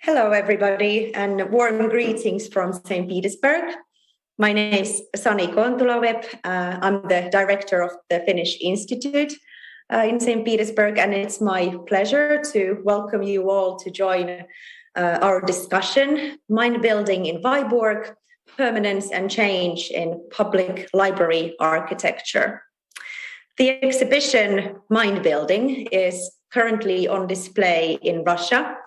Hello, everybody, and warm greetings from St. Petersburg. My name is Sani Kontula-Webb. I'm the director of the Finnish Institute in St. Petersburg, and it's my pleasure to welcome you all to join our discussion, Mind Building in Vyborg, Permanence and Change in Public Library Architecture. The exhibition Mind Building is currently on display in Russia,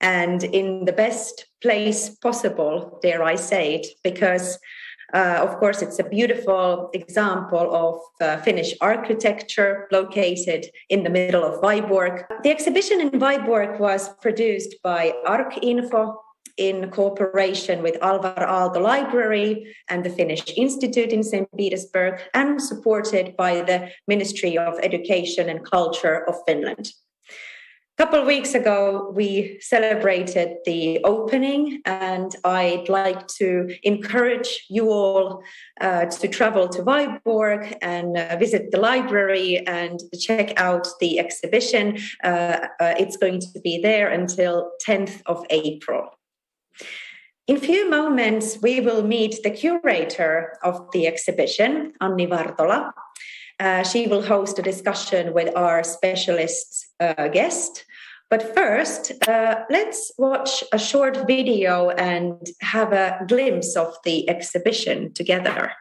and in the best place possible, dare I say it, because, of course, it's a beautiful example of Finnish architecture located in the middle of Vyborg. The exhibition in Vyborg was produced by Ark-Info in cooperation with Alvar Aalto Library and the Finnish Institute in St. Petersburg, and supported by the Ministry of Education and Culture of Finland. A couple of weeks ago, we celebrated the opening, and I'd like to encourage you all to travel to Vyborg and visit the library and check out the exhibition. It's going to be there until 10th of April. In a few moments, we will meet the curator of the exhibition, Anni Vartola. She will host a discussion with our specialist guest. But first, let's watch a short video and have a glimpse of the exhibition together.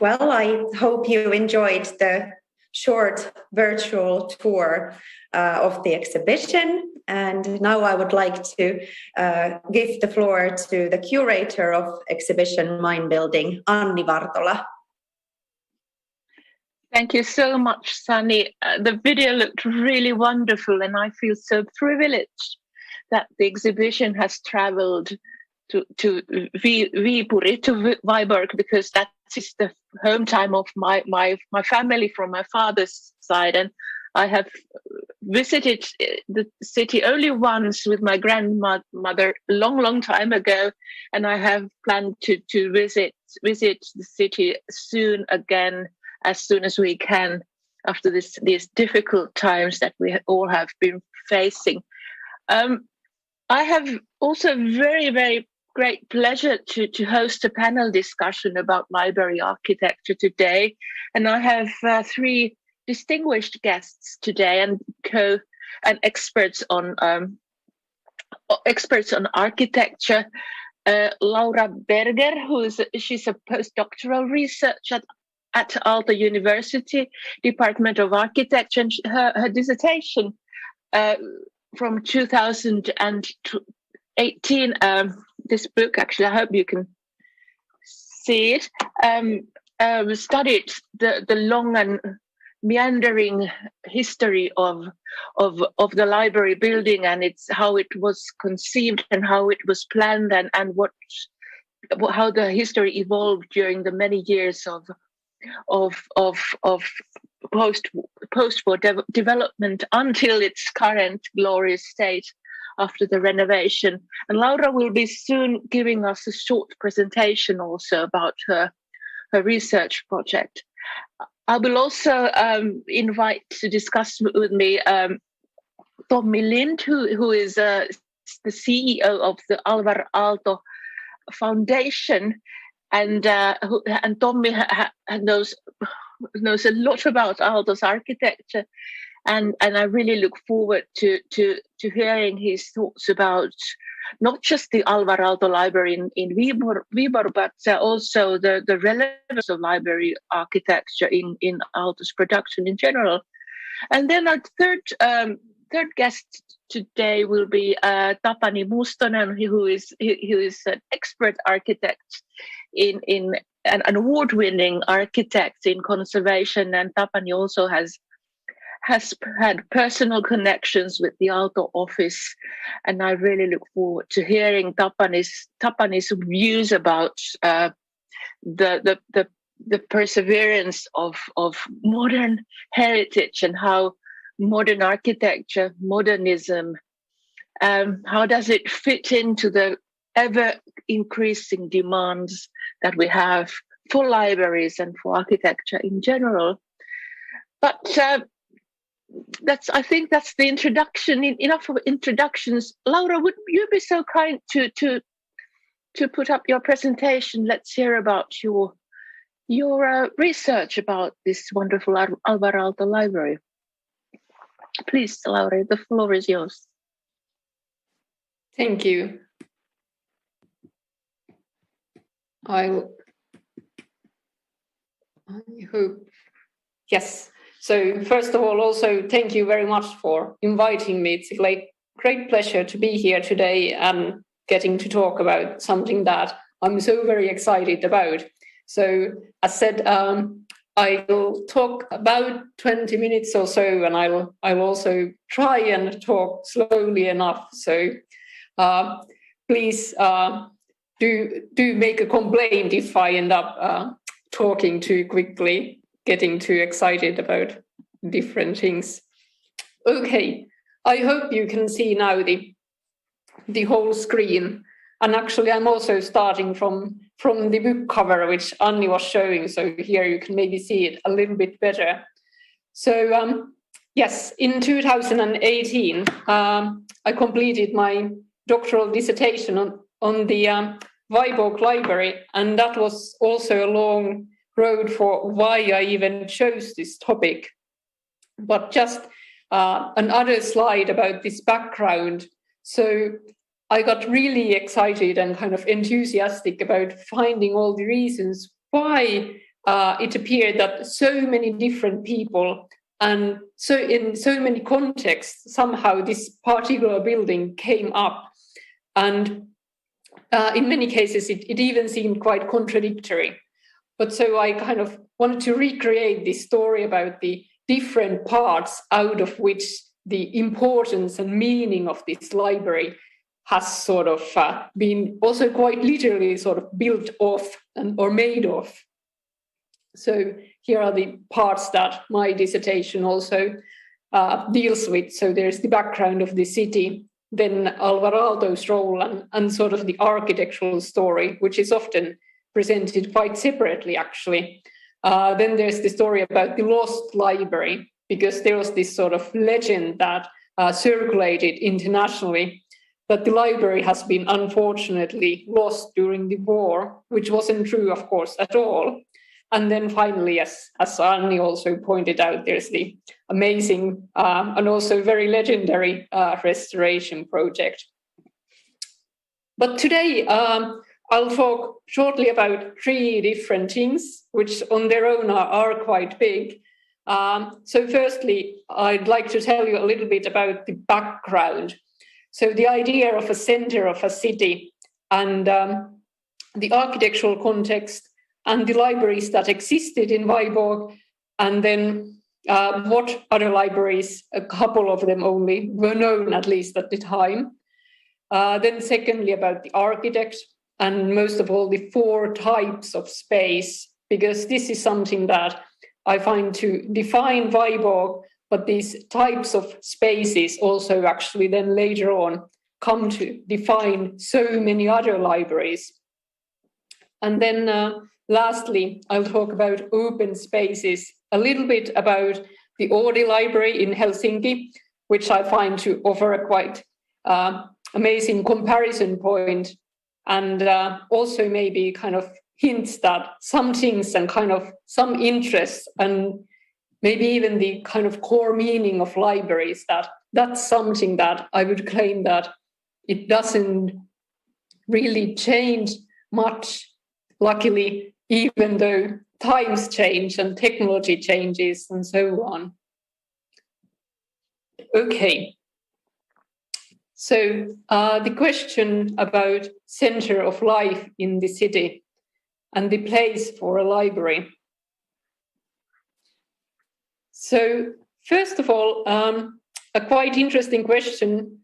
Well, I hope you enjoyed the short virtual tour of the exhibition. And now I would like to give the floor to the curator of exhibition Mind Building, Anni Vartola. Thank you so much, Sani. The video looked really wonderful, and I feel so privileged that the exhibition has traveled to Viipuri, to Vyborg, because that is the home time of my family from my father's side, and I have visited the city only once with my grandmother a long time ago, and I have planned to visit the city soon again, as soon as we can, after these difficult times that we all have been facing. I have also very great pleasure to host a panel discussion about library architecture today. And I have three distinguished guests today and experts on architecture. Laura Berger, she's a postdoctoral researcher at Aalto University, Department of Architecture, and her dissertation from 2018, this book, actually, I hope you can see it, studied the long and meandering history of the library building, and it's how it was conceived and how it was planned, and how the history evolved during the many years of post-war development until its current glorious state after the renovation. And Laura will be soon giving us a short presentation also about her research project. I will also invite to discuss with me Tommi Lindh, who is the CEO of the Alvar Aalto Foundation, and Tommi knows a lot about Aalto's architecture, and I really look forward to hearing his thoughts about not just the Alvar Aalto Library in Vyborg, but also the relevance of library architecture in Aalto's production in general. And then our third guest today will be Tapani Mustonen, who is an expert architect in an award-winning architect in conservation, and Tapani also has had personal connections with the Aalto office, and I really look forward to hearing Tapani's views about the perseverance of modern heritage, and how modern architecture, modernism, how does it fit into the ever increasing demands that we have for libraries and for architecture in general. But I think that's the introduction. Enough of introductions. Laura, would you be so kind to put up your presentation? Let's hear about your research about this wonderful Alvar Aalto Library. Please, Laura, the floor is yours. Thank you. I hope. Yes. So first of all, also thank you very much for inviting me. It's a great pleasure to be here today and getting to talk about something that I'm so very excited about. So as said, I will talk about 20 minutes or so, and I'll also try and talk slowly enough. So please do make a complaint if I end up talking too quickly, getting too excited about different things. Okay, I hope you can see now the whole screen. And actually, I'm also starting from the book cover, which Anni was showing. So here you can maybe see it a little bit better. So yes, in 2018, I completed my doctoral dissertation on the Vyborg Library, and that was also a long road for why I even chose this topic. But just another slide about this background. So I got really excited and kind of enthusiastic about finding all the reasons why it appeared that so many different people and so in so many contexts, somehow this particular building came up. And in many cases, it even seemed quite contradictory. But so I kind of wanted to recreate this story about the different parts out of which the importance and meaning of this library has sort of been also quite literally sort of built off or made of. So here are the parts that my dissertation also deals with. So there's the background of the city, then Alvar Aalto's role and sort of the architectural story, which is often presented quite separately, actually. Then there's the story about the lost library, because there was this sort of legend that circulated internationally that the library has been unfortunately lost during the war, which wasn't true, of course, at all. And then finally, as Anni also pointed out, there's the amazing and also very legendary restoration project. But today, I'll talk shortly about three different things, which on their own are quite big. So firstly, I'd like to tell you a little bit about the background. So the idea of a center of a city and the architectural context, and the libraries that existed in Vyborg, and then what other libraries, a couple of them only, were known at least at the time. Then secondly, about the architect, and most of all, the 4 types of space, because this is something that I find to define Vyborg, but these types of spaces also actually then later on come to define so many other libraries. And then lastly, I'll talk about open spaces, a little bit about the Oodi Library in Helsinki, which I find to offer a quite amazing comparison point, and also maybe kind of hints that some things and kind of some interests and maybe even the kind of core meaning of libraries, that's something that I would claim that it doesn't really change much, luckily, even though times change and technology changes and so on. Okay. So the question about center of life in the city and the place for a library. So first of all, a quite interesting question,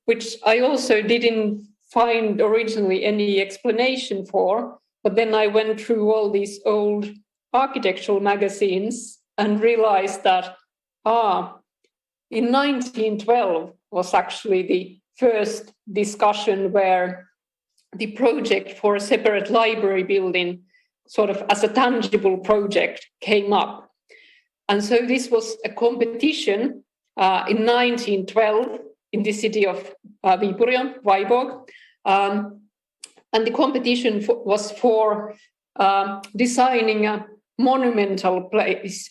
which I also didn't find originally any explanation for, but then I went through all these old architectural magazines and realized that, in 1912 was actually the first discussion where the project for a separate library building, sort of as a tangible project, came up. And so this was a competition in 1912 in the city of Vyborg. And the competition was for designing a monumental place.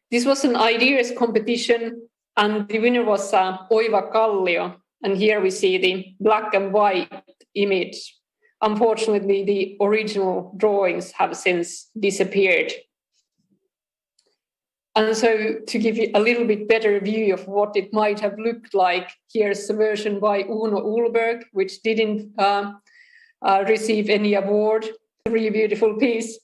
This was an ideas competition, and the winner was Oiva Kallio. And here we see the black and white image. Unfortunately, the original drawings have since disappeared. And so to give you a little bit better view of what it might have looked like, here's a version by Uno Ullberg, which didn't receive any award. A really beautiful piece.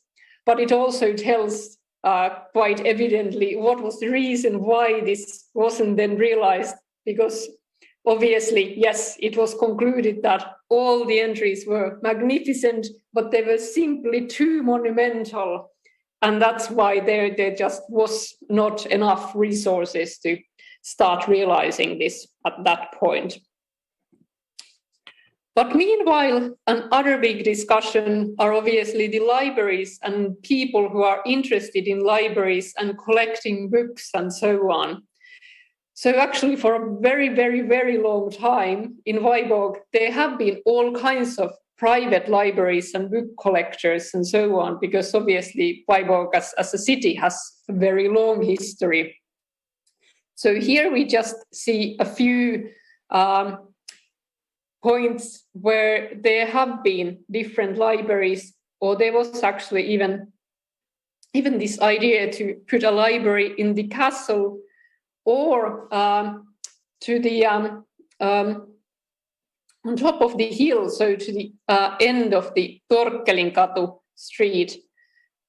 But it also tells quite evidently what was the reason why this wasn't then realized, because obviously, yes, it was concluded that all the entries were magnificent, but they were simply too monumental. And that's why there just was not enough resources to start realizing this at that point. But meanwhile, another big discussion are obviously the libraries and people who are interested in libraries and collecting books and so on. So actually for a very, very, very long time in Vyborg, there have been all kinds of private libraries and book collectors and so on, because obviously Vyborg as a city has a very long history. So here we just see a few points where there have been different libraries, or there was actually even this idea to put a library in the castle or to the on top of the hill, so to the end of the Torkkelinkatu street,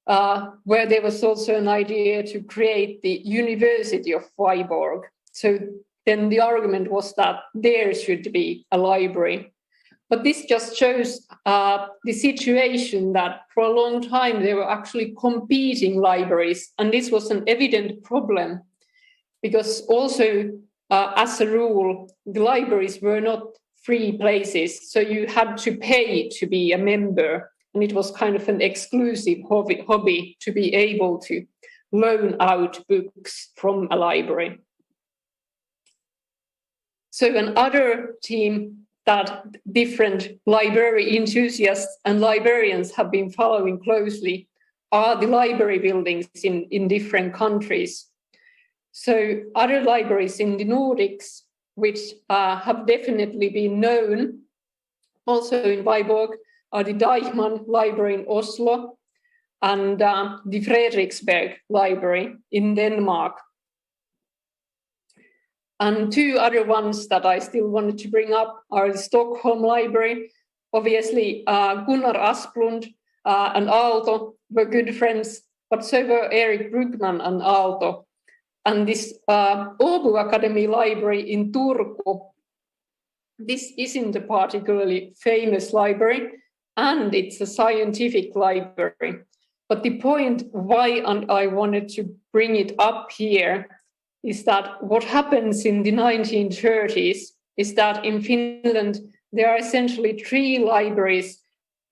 where there was also an idea to create the University of Vyborg. So then the argument was that there should be a library. But this just shows the situation that for a long time there were actually competing libraries, and this was an evident problem because also, as a rule, the libraries were not free places, so you had to pay to be a member, and it was kind of an exclusive hobby to be able to loan out books from a library. So another theme that different library enthusiasts and librarians have been following closely are the library buildings in different countries. So other libraries in the Nordics, which have definitely been known also in Vyborg, are the Deichman Library in Oslo and the Fredriksberg Library in Denmark. And two other ones that I still wanted to bring up are the Stockholm Library. Obviously, Gunnar Asplund and Aalto were good friends, but so were Erik Brugman and Aalto. And this Åbo Academy Library in Turku, this isn't a particularly famous library, and it's a scientific library. But the point why I wanted to bring it up here is that what happens in the 1930s is that in Finland, there are essentially 3 libraries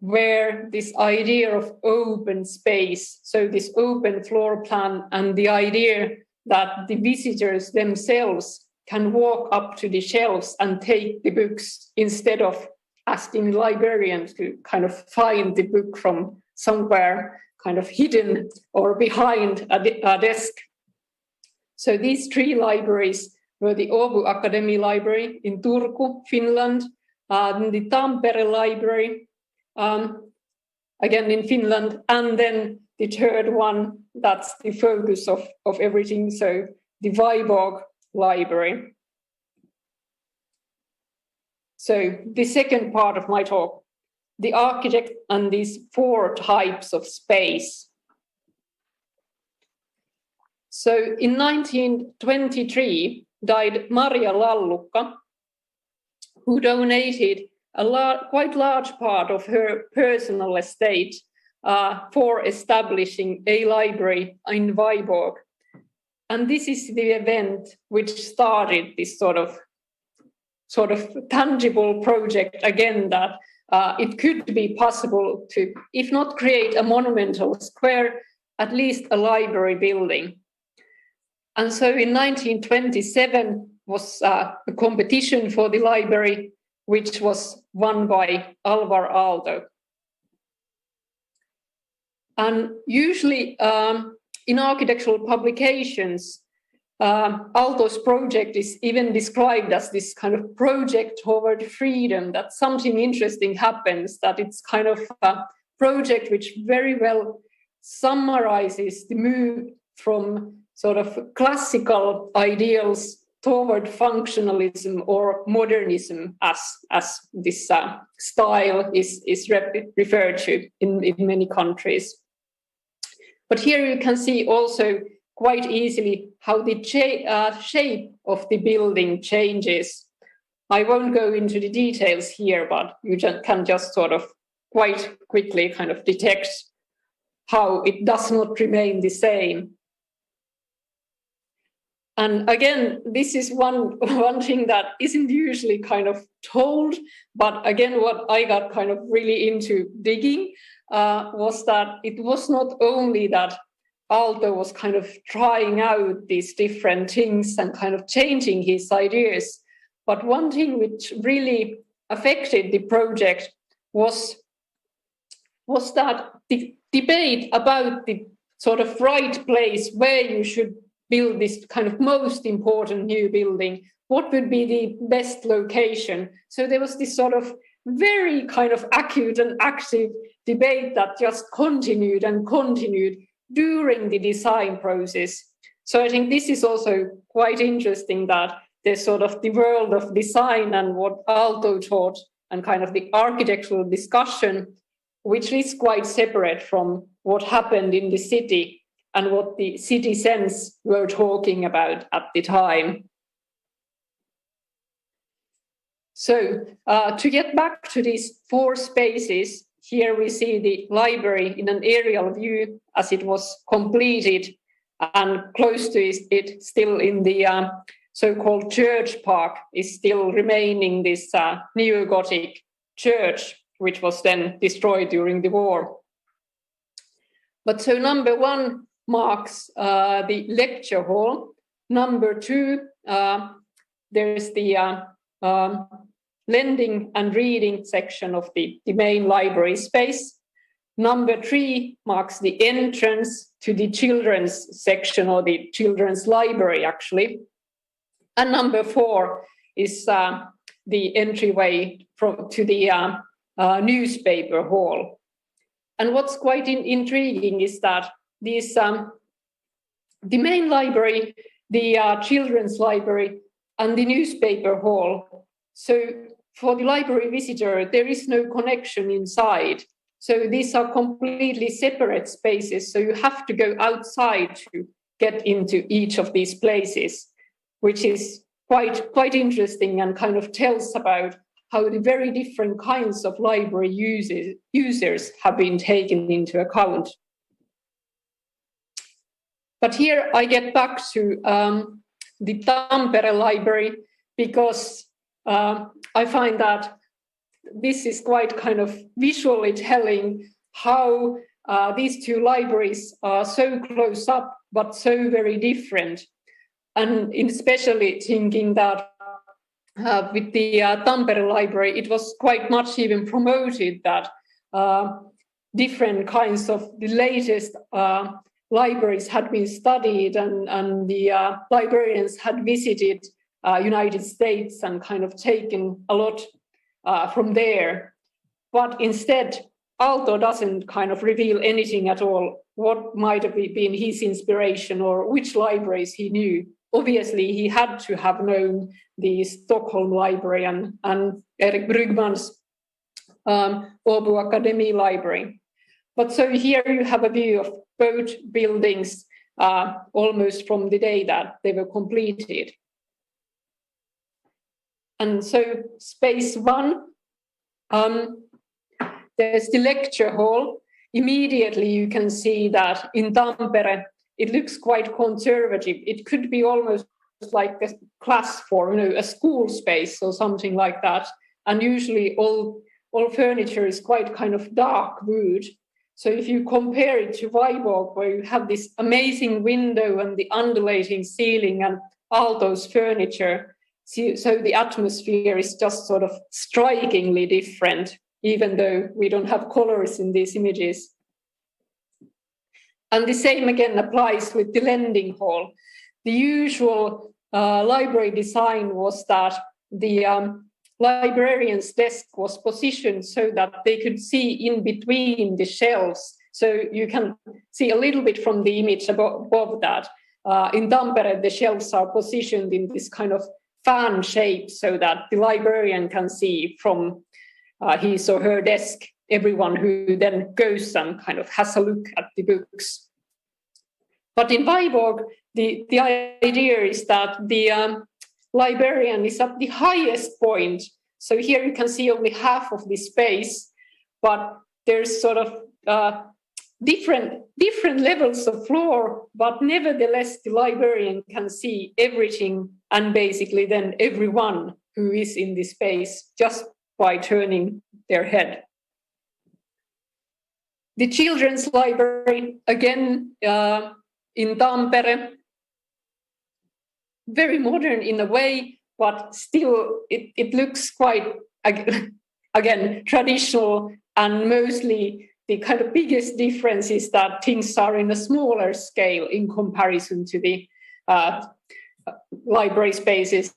where this idea of open space, so this open floor plan and the idea that the visitors themselves can walk up to the shelves and take the books instead of asking librarians to kind of find the book from somewhere kind of hidden or behind a desk. So these 3 libraries were the Åbo Academy Library in Turku, Finland, the Tampere Library, again in Finland, and then the third one, that's the focus of everything, so the Vyborg Library. So the second part of my talk, the architect and these 4 types of space. So in 1923 died Maria Lallukka, who donated a quite large part of her personal estate for establishing a library in Vyborg. And this is the event which started this sort of tangible project again, that it could be possible to, if not create a monumental square, at least a library building. And so in 1927 was a competition for the library, which was won by Alvar Aalto. And usually in architectural publications, Aalto's project is even described as this kind of project toward freedom, that something interesting happens, that it's kind of a project which very well summarizes the move from sort of classical ideals toward functionalism or modernism, as this style is referred to in many countries. But here you can see also quite easily how the shape of the building changes. I won't go into the details here, but you can just sort of quite quickly kind of detect how it does not remain the same. And again, this is one thing that isn't usually kind of told, but again, what I got kind of really into digging was that it was not only that Aalto was kind of trying out these different things and kind of changing his ideas, but one thing which really affected the project was that the debate about the sort of right place where you should build this kind of most important new building, what would be the best location? So there was this sort of very kind of acute and active debate that just continued and continued during the design process. So I think this is also quite interesting, that there's sort of the world of design and what Aalto taught and kind of the architectural discussion, which is quite separate from what happened in the city and what the citizens were talking about at the time. So to get back to these 4 spaces, here we see the library in an aerial view as it was completed, and close to it, still in the so-called church park, is still remaining this neo-Gothic church, which was then destroyed during the war. But so number 1 marks the lecture hall. Number 2, there's the lending and reading section of the main library space. Number 3 marks the entrance to the children's section, or the children's library, actually. And number 4 is the entryway to the newspaper hall. And what's quite intriguing is that these, the main library, the children's library, and the newspaper hall. So for the library visitor, there is no connection inside. So these are completely separate spaces. So you have to go outside to get into each of these places, which is quite interesting and kind of tells about how the very different kinds of library users have been taken into account. But here I get back to the Tampere library, because I find that this is quite kind of visually telling how these two libraries are so close up, but so very different. And especially thinking that with the Tampere library, it was quite much even promoted that different kinds of the latest libraries had been studied, and the librarians had visited United States and kind of taken a lot from there. But instead, Aalto doesn't kind of reveal anything at all what might have been his inspiration or which libraries he knew. Obviously, he had to have known the Stockholm Library and Erik Brygman's Åbo Academy Library. But so here you have a view of both buildings almost from the day that they were completed. And so space one, there's the lecture hall. Immediately you can see that in Tampere, it looks quite conservative. It could be almost like a class for, a school space or something like that. And usually all furniture is quite kind of dark wood. So if you compare it to Vyborg, where you have this amazing window and the undulating ceiling and Aalto's furniture, so the atmosphere is just sort of strikingly different, even though we don't have colors in these images. And the same again applies with the lending hall. The usual library design was that the librarian's desk was positioned so that they could see in between the shelves. So you can see a little bit from the image above that. In Tampere, the shelves are positioned in this kind of fan shape so that the librarian can see from his or her desk everyone who then goes and kind of has a look at the books. But in Vyborg, the idea is that the librarian is at the highest point. So here you can see only half of the space, but there's sort of different levels of floor, but nevertheless the librarian can see everything and basically then everyone who is in the space just by turning their head. The children's library, again, in Tampere, very modern in a way, but still it looks quite, again, traditional, and mostly the kind of biggest difference is that things are in a smaller scale in comparison to the library spaces.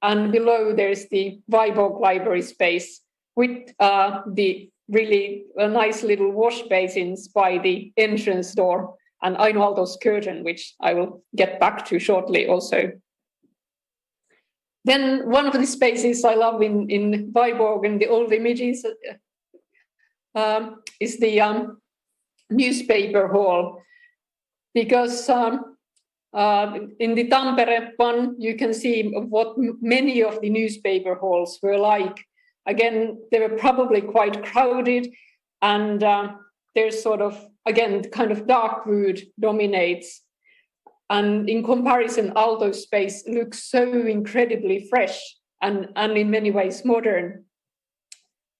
And below there's the Vyborg library space with the really nice little wash basins by the entrance door and Aino Aalto's curtain, which I will get back to shortly also. Then one of the spaces I love in Vyborg and the old images is the newspaper hall, because in the Tampere one, you can see what many of the newspaper halls were like. Again, they were probably quite crowded, and there's sort of, again, kind of dark wood dominates. And in comparison, Aalto's space looks so incredibly fresh and in many ways modern.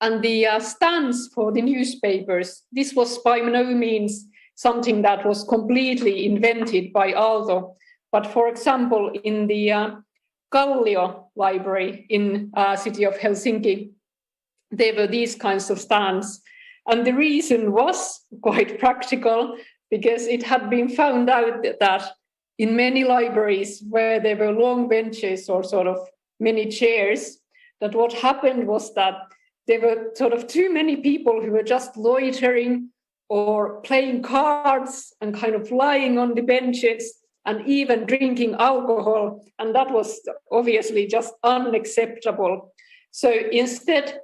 And the stands for the newspapers, this was by no means something that was completely invented by Aalto. But for example, in the Kallio library in city of Helsinki, there were these kinds of stands. And the reason was quite practical, because it had been found out that in many libraries where there were long benches or sort of many chairs, that what happened was that there were sort of too many people who were just loitering or playing cards and kind of lying on the benches and even drinking alcohol. And that was obviously just unacceptable. So instead,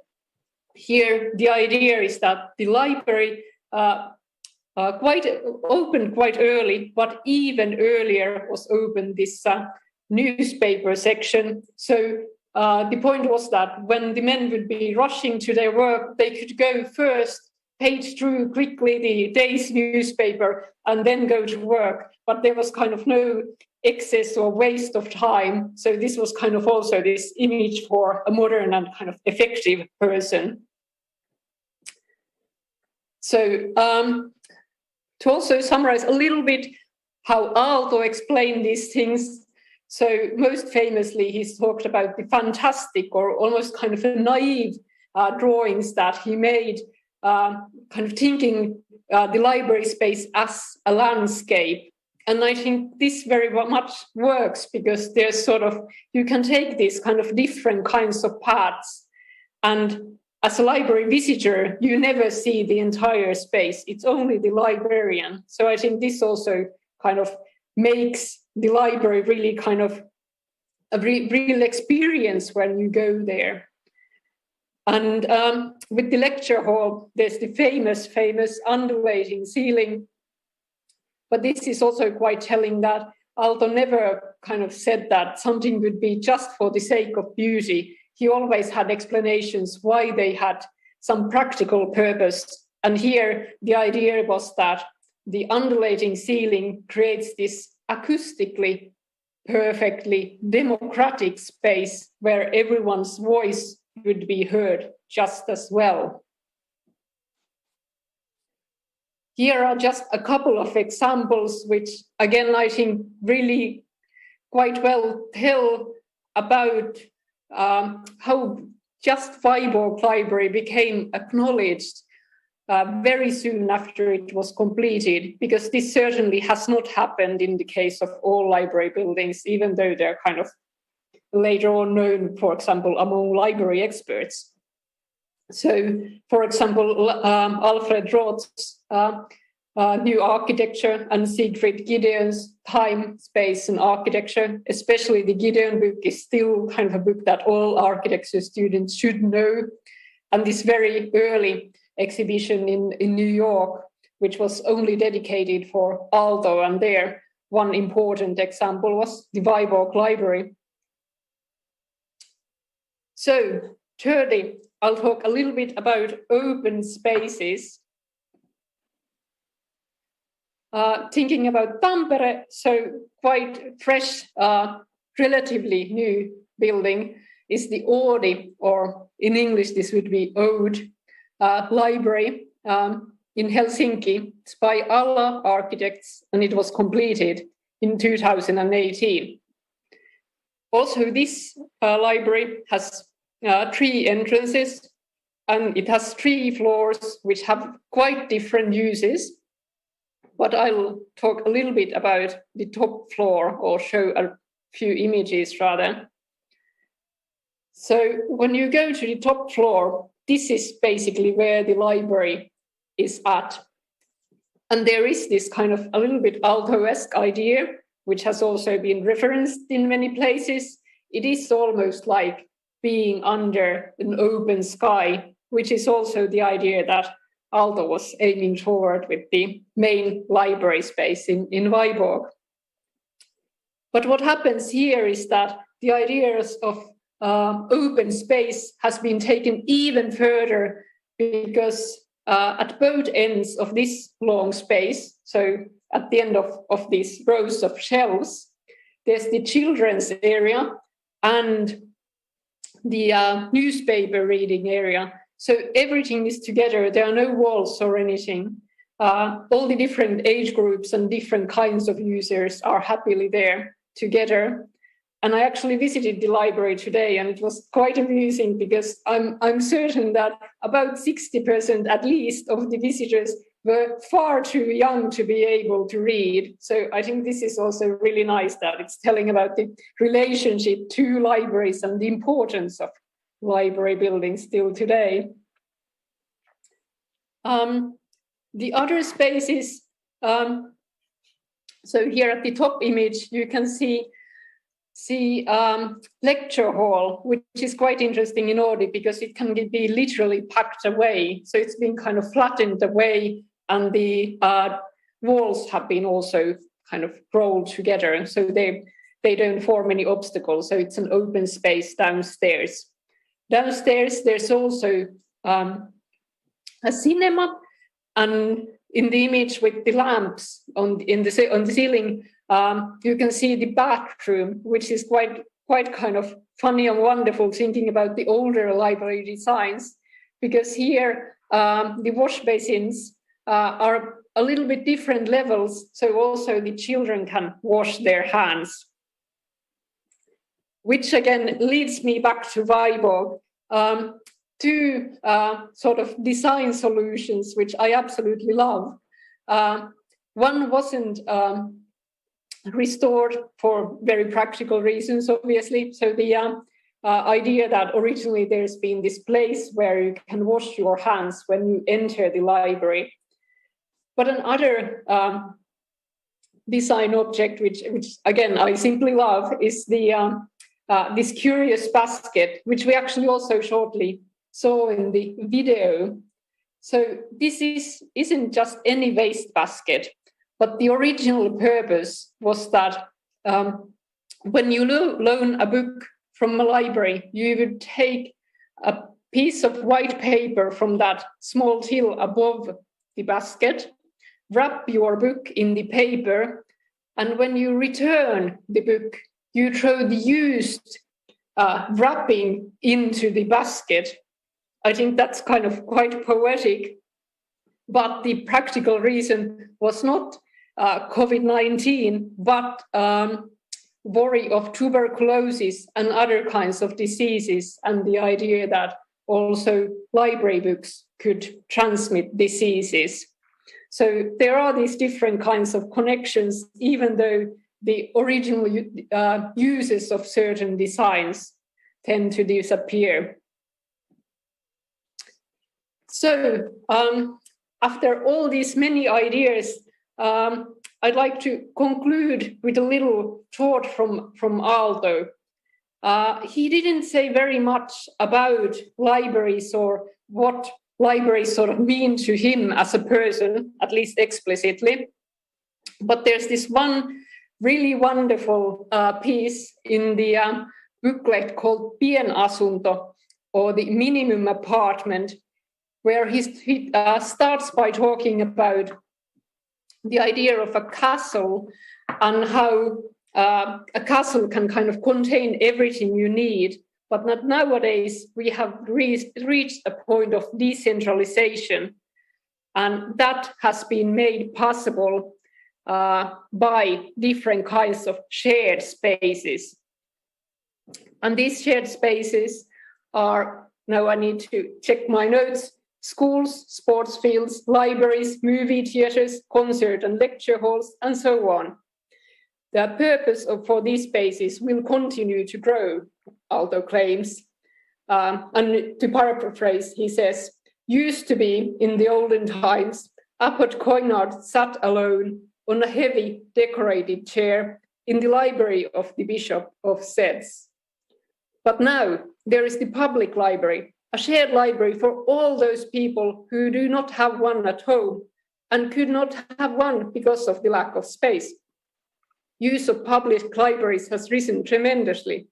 here the idea is that the library opened quite early, but even earlier was opened this newspaper section. So the point was that when the men would be rushing to their work, they could go first, page through quickly the day's newspaper, and then go to work. But there was kind of no excess or waste of time. So this was kind of also this image for a modern and kind of effective person. So to also summarize a little bit how Aalto explained these things. So most famously, he's talked about the fantastic or almost kind of naive drawings that he made, kind of thinking the library space as a landscape. And I think this very much works because there's sort of, you can take these kind of different kinds of paths. And as a library visitor, you never see the entire space. It's only the librarian. So I think this also kind of makes the library really kind of a real experience when you go there. And with the lecture hall, there's the famous undulating ceiling. But this is also quite telling that Aalto never kind of said that something would be just for the sake of beauty. He always had explanations why they had some practical purpose. And here the idea was that the undulating ceiling creates this acoustically perfectly democratic space where everyone's voice would be heard just as well. Here are just a couple of examples which, again, I think really quite well tell about how just Vyborg Library became acknowledged very soon after it was completed, because this certainly has not happened in the case of all library buildings, even though they're kind of later on known, for example, among library experts. So, for example, Alfred Roth's New Architecture and Siegfried Gideon's Time, Space and Architecture, especially the Gideon book, is still kind of a book that all architecture students should know. And this very early exhibition in New York, which was only dedicated for Aalto, and there one important example was the Vyborg Library. So, thirdly, I'll talk a little bit about open spaces. Thinking about Tampere, so quite fresh, relatively new building is the Oodi, or in English this would be Ode, library in Helsinki. It's by Alla Architects, and it was completed in 2018. Also, this library has 3 entrances, and it has 3 floors which have quite different uses. But I'll talk a little bit about the top floor, or show a few images rather. So when you go to the top floor, this is basically where the library is at. And there is this kind of a little bit Aalto-esque idea, which has also been referenced in many places. It is almost like being under an open sky, which is also the idea that Aalto was aiming toward with the main library space in Vyborg. But what happens here is that the ideas of open space has been taken even further, because at both ends of this long space, so at the end of these rows of shelves, there's the children's area and the newspaper reading area. So everything is together. There are no walls or anything. All the different age groups and different kinds of users are happily there together. And I actually visited the library today, and it was quite amusing, because I'm certain that about 60% at least of the visitors were far too young to be able to read. So I think this is also really nice, that it's telling about the relationship to libraries and the importance of library buildings still today. The other spaces, so here at the top image, you can see see lecture hall, which is quite interesting in Nordic because it can be literally packed away. So it's been kind of flattened away, and the walls have been also kind of rolled together, so they don't form any obstacles. So it's an open space downstairs. Downstairs, there's also a cinema, and in the image with the lamps on the ceiling, you can see the bathroom, which is quite kind of funny and wonderful, thinking about the older library designs, because here the wash basins are a little bit different levels, so also the children can wash their hands. Which again leads me back to Vyborg, two sort of design solutions, which I absolutely love. One wasn't restored for very practical reasons, obviously. So the idea that originally there's been this place where you can wash your hands when you enter the library. But another design object, which again I simply love, is the this curious basket, which we actually also shortly saw in the video. So this isn't just any waste basket, but the original purpose was that when you loan a book from a library, you would take a piece of white paper from that small till above the basket, wrap your book in the paper, and when you return the book, you throw the used wrapping into the basket. I think that's kind of quite poetic, but the practical reason was not COVID-19, but worry of tuberculosis and other kinds of diseases, and the idea that also library books could transmit diseases. So there are these different kinds of connections, even though the original uses of certain designs tend to disappear. So after all these many ideas, I'd like to conclude with a little thought from Aalto. He didn't say very much about libraries or what libraries sort of mean to him as a person, at least explicitly. But there's this one really wonderful piece in the booklet called Pienasunto, or the minimum apartment, where he starts by talking about the idea of a castle and how a castle can kind of contain everything you need, but that nowadays we have reached a point of decentralization, and that has been made possible by different kinds of shared spaces. And these shared spaces are, now I need to check my notes, schools, sports fields, libraries, movie theatres, concert and lecture halls, and so on. The purpose for these spaces will continue to grow, Aalto claims. And to paraphrase, he says, used to be in the olden times, Abbot Coinard sat alone on a heavy decorated chair in the library of the Bishop of Seds. But now there is the public library, a shared library for all those people who do not have one at home and could not have one because of the lack of space. Use of public libraries has risen tremendously.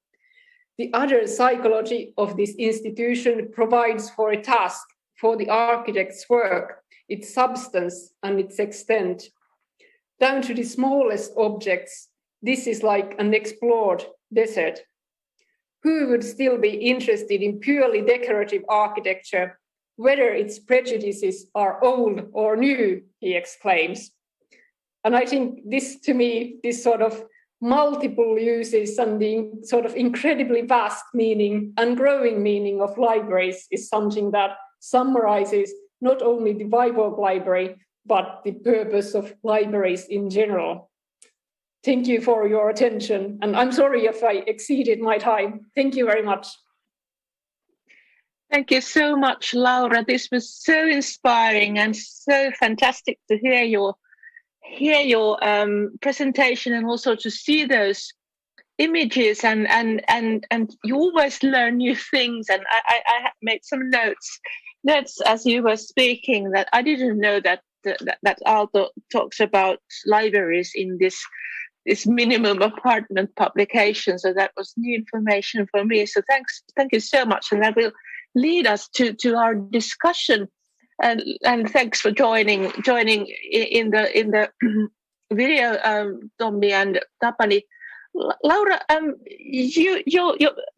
The other psychology of this institution provides for a task for the architect's work, its substance and its extent. Down to the smallest objects, this is like an explored desert. Who would still be interested in purely decorative architecture, whether its prejudices are old or new, he exclaims. And I think this, to me, this sort of multiple uses and the sort of incredibly vast meaning and growing meaning of libraries is something that summarizes not only the Vyborg Library, but the purpose of libraries in general. Thank you for your attention, and I'm sorry if I exceeded my time. Thank you very much. Thank you so much, Laura. This was so inspiring and so fantastic to hear your presentation, and also to see those images, and you always learn new things. And I made some notes as you were speaking, that I didn't know that Aalto talks about libraries in this minimum apartment publication. So that was new information for me. So thank you so much, and that will lead us to our discussion. And thanks for joining in the video, Tommi and Tapani. Laura,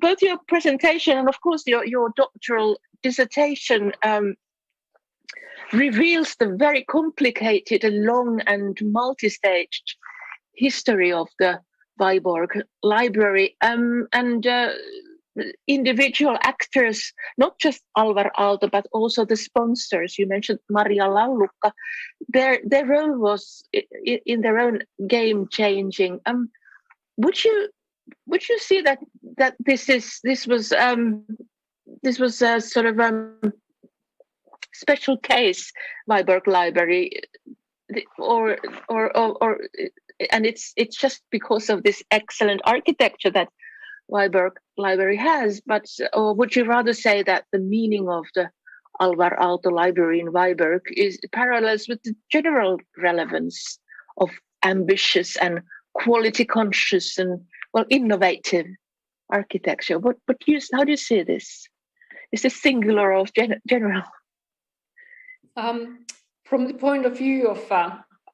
both your presentation and of course your doctoral dissertation reveals the very complicated and long and multi-staged history of the Vyborg Library, and individual actors, not just Alvar Aalto, but also the sponsors. You mentioned Maria Laulukka. Their role was in their own game changing. Would you see that this was a sort of special case, Vyborg Library, or and it's just because of this excellent architecture that Vyborg Library has, or would you rather say that the meaning of the Alvar Aalto Library in Vyborg is parallels with the general relevance of ambitious and quality conscious and innovative architecture? How do you see this? Is this singular or general? From the point of view of,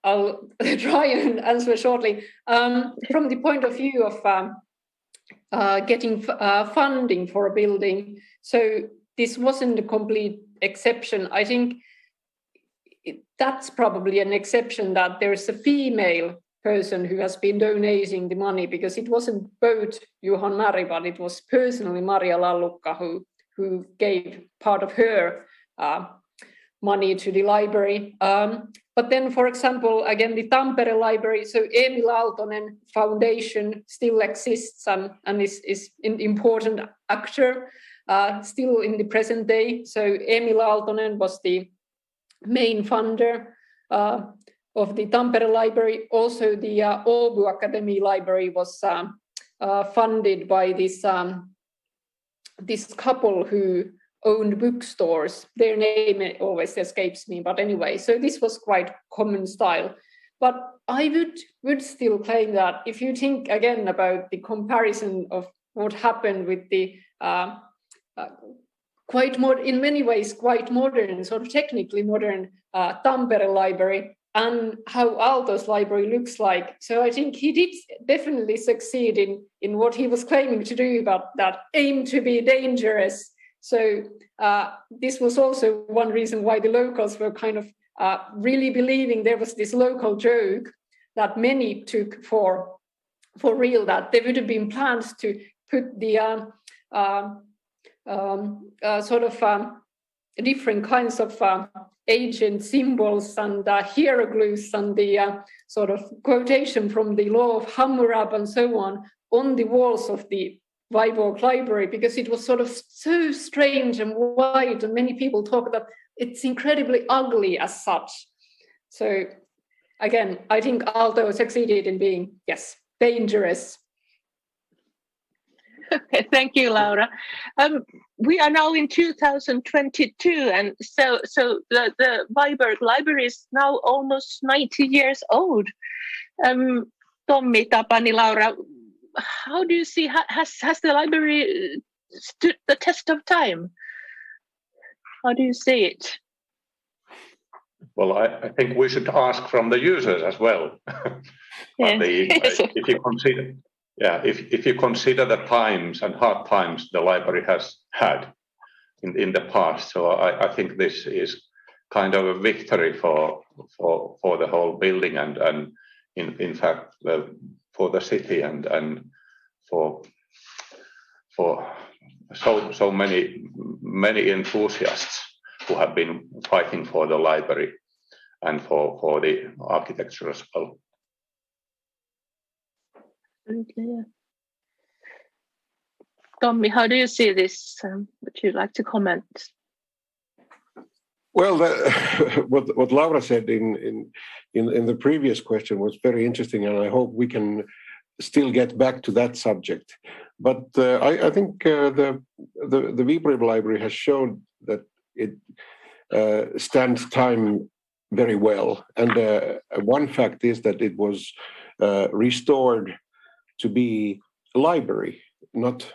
I'll try and answer shortly. From the point of view of getting funding for a building, so this wasn't a complete exception. I think that's probably an exception, that there's a female person who has been donating the money, because it wasn't both Johan Mari, but it was personally Maria Laulukka who gave part of her money to the library. But then, for example, again, the Tampere Library, so Emil Aaltonen Foundation still exists and is an important actor still in the present day. So Emil Aaltonen was the main funder of the Tampere Library. Also, the Åbo Academy Library was funded by this couple who owned bookstores. Their name always escapes me, but anyway, so this was quite common style. But I would still claim that if you think again about the comparison of what happened with the in many ways quite modern, sort of technically modern Tampere Library, and how Aalto's library looks like. So I think he did definitely succeed in what he was claiming to do, about that aim to be dangerous. So this was also one reason why the locals were kind of really believing there was this local joke that many took for real, that there would have been plans to put the different kinds of ancient symbols and hieroglyphs and the sort of quotation from the law of Hammurabi and so on the walls of the Vyborg Library, because it was sort of so strange and white, and many people talk that it's incredibly ugly as such. So again, I think Aalto succeeded in being, yes, dangerous. Okay, thank you, Laura. We are now in 2022, and so the Vyborg Library is now almost 90 years old. Tommi, Tapani, Laura, how do you see, has the library stood the test of time? How do you see it? Well, I think we should ask from the users as well. If you consider the times and hard times the library has had in the past, so I think this is kind of a victory for the whole building and in fact for the city and for so many enthusiasts who have been fighting for the library and for the architecture as well. Yeah. Tommi, how do you see this? Would you like to comment? Well, what Laura said in the previous question was very interesting, and I hope we can still get back to that subject. But I think the Vyborg Library has shown that it stands time very well. And one fact is that it was restored to be a library, not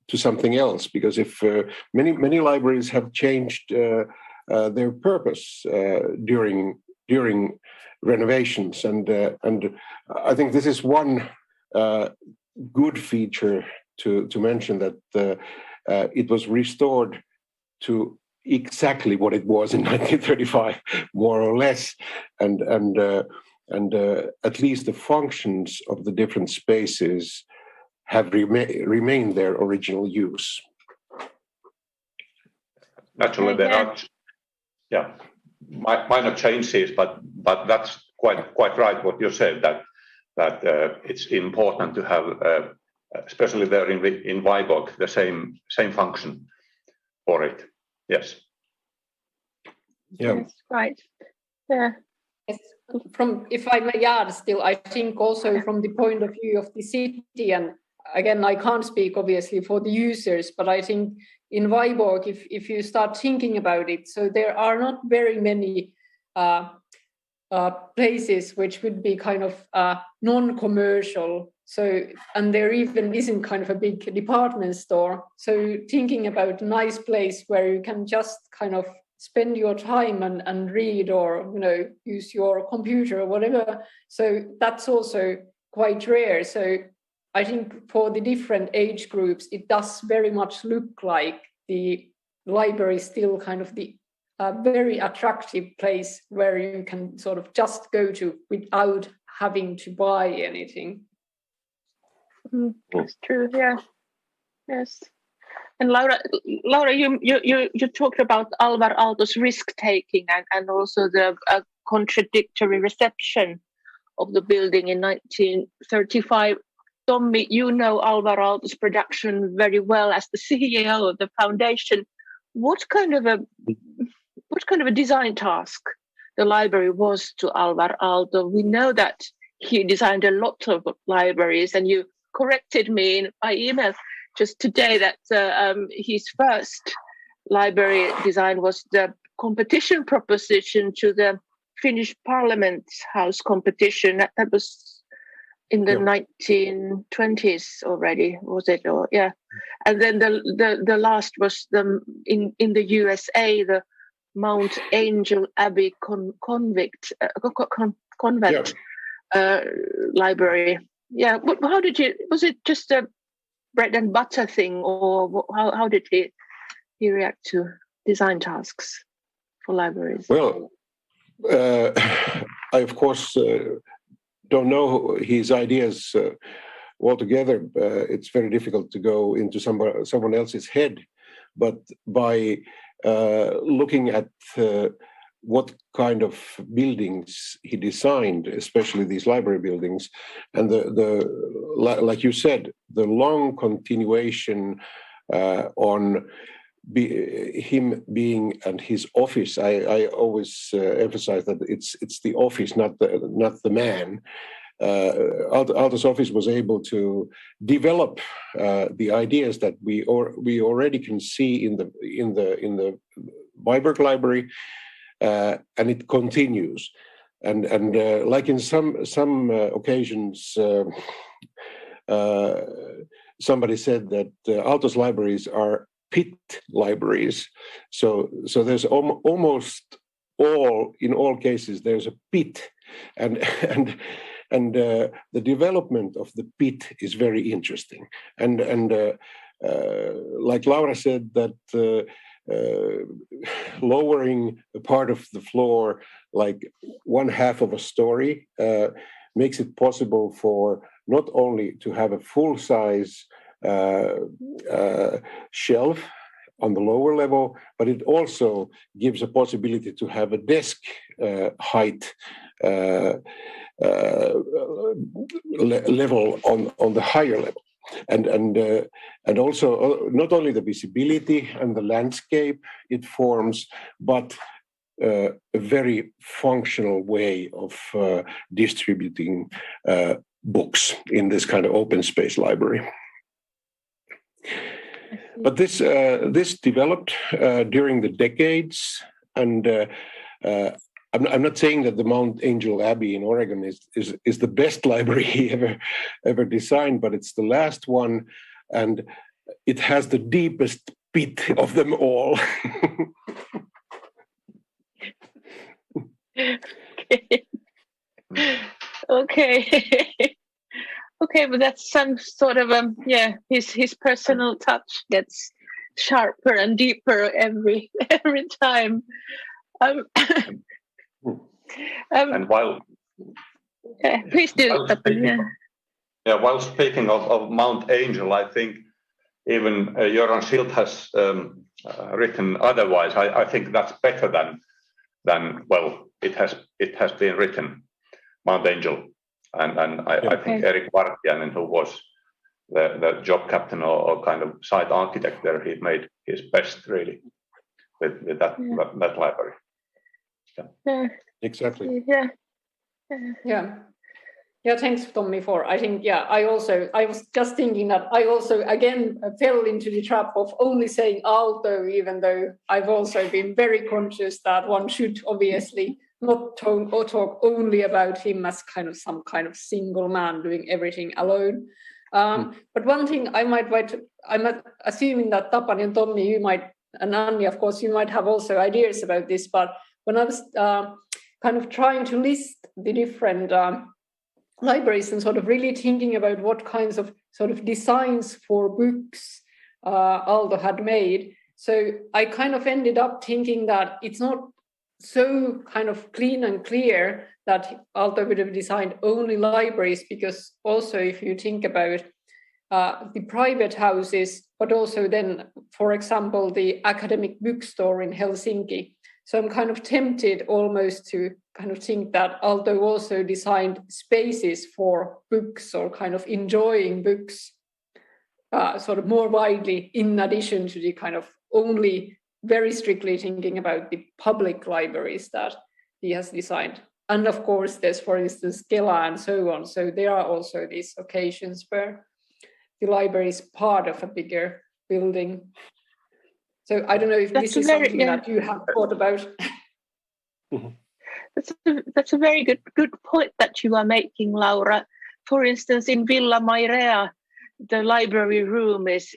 to something else. Because if many libraries have changed their purpose during renovations, and I think this is one good feature to mention, that it was restored to exactly what it was in 1935, more or less, and at least the functions of the different spaces have remained their original use. Naturally, there are minor changes, but that's quite right what you said, that it's important to have, especially there in Vyborg, the same function for it. Yes. Yeah. Yes, right. Yeah. Yes. If I may add, still, I think also from the point of view of the city, and again, I can't speak obviously for the users, but I think in Vyborg, if you start thinking about it, so there are not very many places which would be kind of non-commercial. So, and there even isn't kind of a big department store. So thinking about a nice place where you can just kind of spend your time and read, or, you know, use your computer or whatever. So that's also quite rare. So I think for the different age groups, it does very much look like the library is still kind of the very attractive place where you can sort of just go to without having to buy anything. That's true. Yeah. Yes. And Laura, you talked about Alvar Aalto's risk taking and also the contradictory reception of the building in 1935. Tommi, you know Alvar Aalto's production very well as the CEO of the foundation. What kind of a design task the library was to Alvar Aalto? We know that he designed a lot of libraries, and you corrected me by email just today that his first library design was the competition proposition to the Finnish Parliament House competition. That was in the 1920s already, was it? Or yeah, and then the last was in the USA, the Mount Angel Abbey convent library. Yeah, how did you? Was it just a bread and butter thing, or how did he react to design tasks for libraries? Well, I of course don't know his ideas altogether. It's very difficult to go into someone else's head, but by looking at what kind of buildings he designed, especially these library buildings, and like you said, the long continuation on him being and his office. I always emphasize that it's the office, not the man. Aalto's office was able to develop the ideas that we already can see in the Vyborg Library. And it continues, and like in some occasions, somebody said that Aalto's libraries are pit libraries. So there's almost in all cases there's a pit, and the development of the pit is very interesting, and like Laura said that. Lowering a part of the floor, like one half of a story, makes it possible for not only to have a full-size shelf on the lower level, but it also gives a possibility to have a desk height level on the higher level. And also not only the visibility and the landscape it forms, but a very functional way of distributing books in this kind of open space library. But this developed during the decades, and I'm not saying that the Mount Angel Abbey in Oregon is the best library he ever designed, but it's the last one, and it has the deepest pit of them all. Okay. Okay, but that's some sort of his personal touch gets sharper and deeper every time. And while please do. While speaking of Mount Angel, I think even Göran Schild has written otherwise. I think that's better than it has been written, Mount Angel. And I think Erik Vartiainen, who was the job captain or kind of site architect there, he made his best really with that library. Yeah. Exactly. Yeah, thanks, Tommi, for. I think, I was just thinking that I also, again, fell into the trap of only saying Aalto, even though I've also been very conscious that one should obviously not talk only about him as some kind of single man doing everything alone. But one thing I'm assuming that Tapani and Tommi, you might, and Anni, of course, you might have also ideas about this, but when I was kind of trying to list the different libraries and sort of really thinking about what kinds of sort of designs for books Aalto had made. So I kind of ended up thinking that it's not so kind of clean and clear that Aalto would have designed only libraries, because also if you think about the private houses, but also then, for example, the academic bookstore in Helsinki. So I'm kind of tempted almost to kind of think that Aalto also designed spaces for books or kind of enjoying books sort of more widely, in addition to the kind of only very strictly thinking about the public libraries that he has designed. And of course, there's, for instance, Kela and so on. So there are also these occasions where the library is part of a bigger building. So I don't know if this is something that you have thought about. That's a very good point that you are making, Laura. For instance, in Villa Mairea, the library room is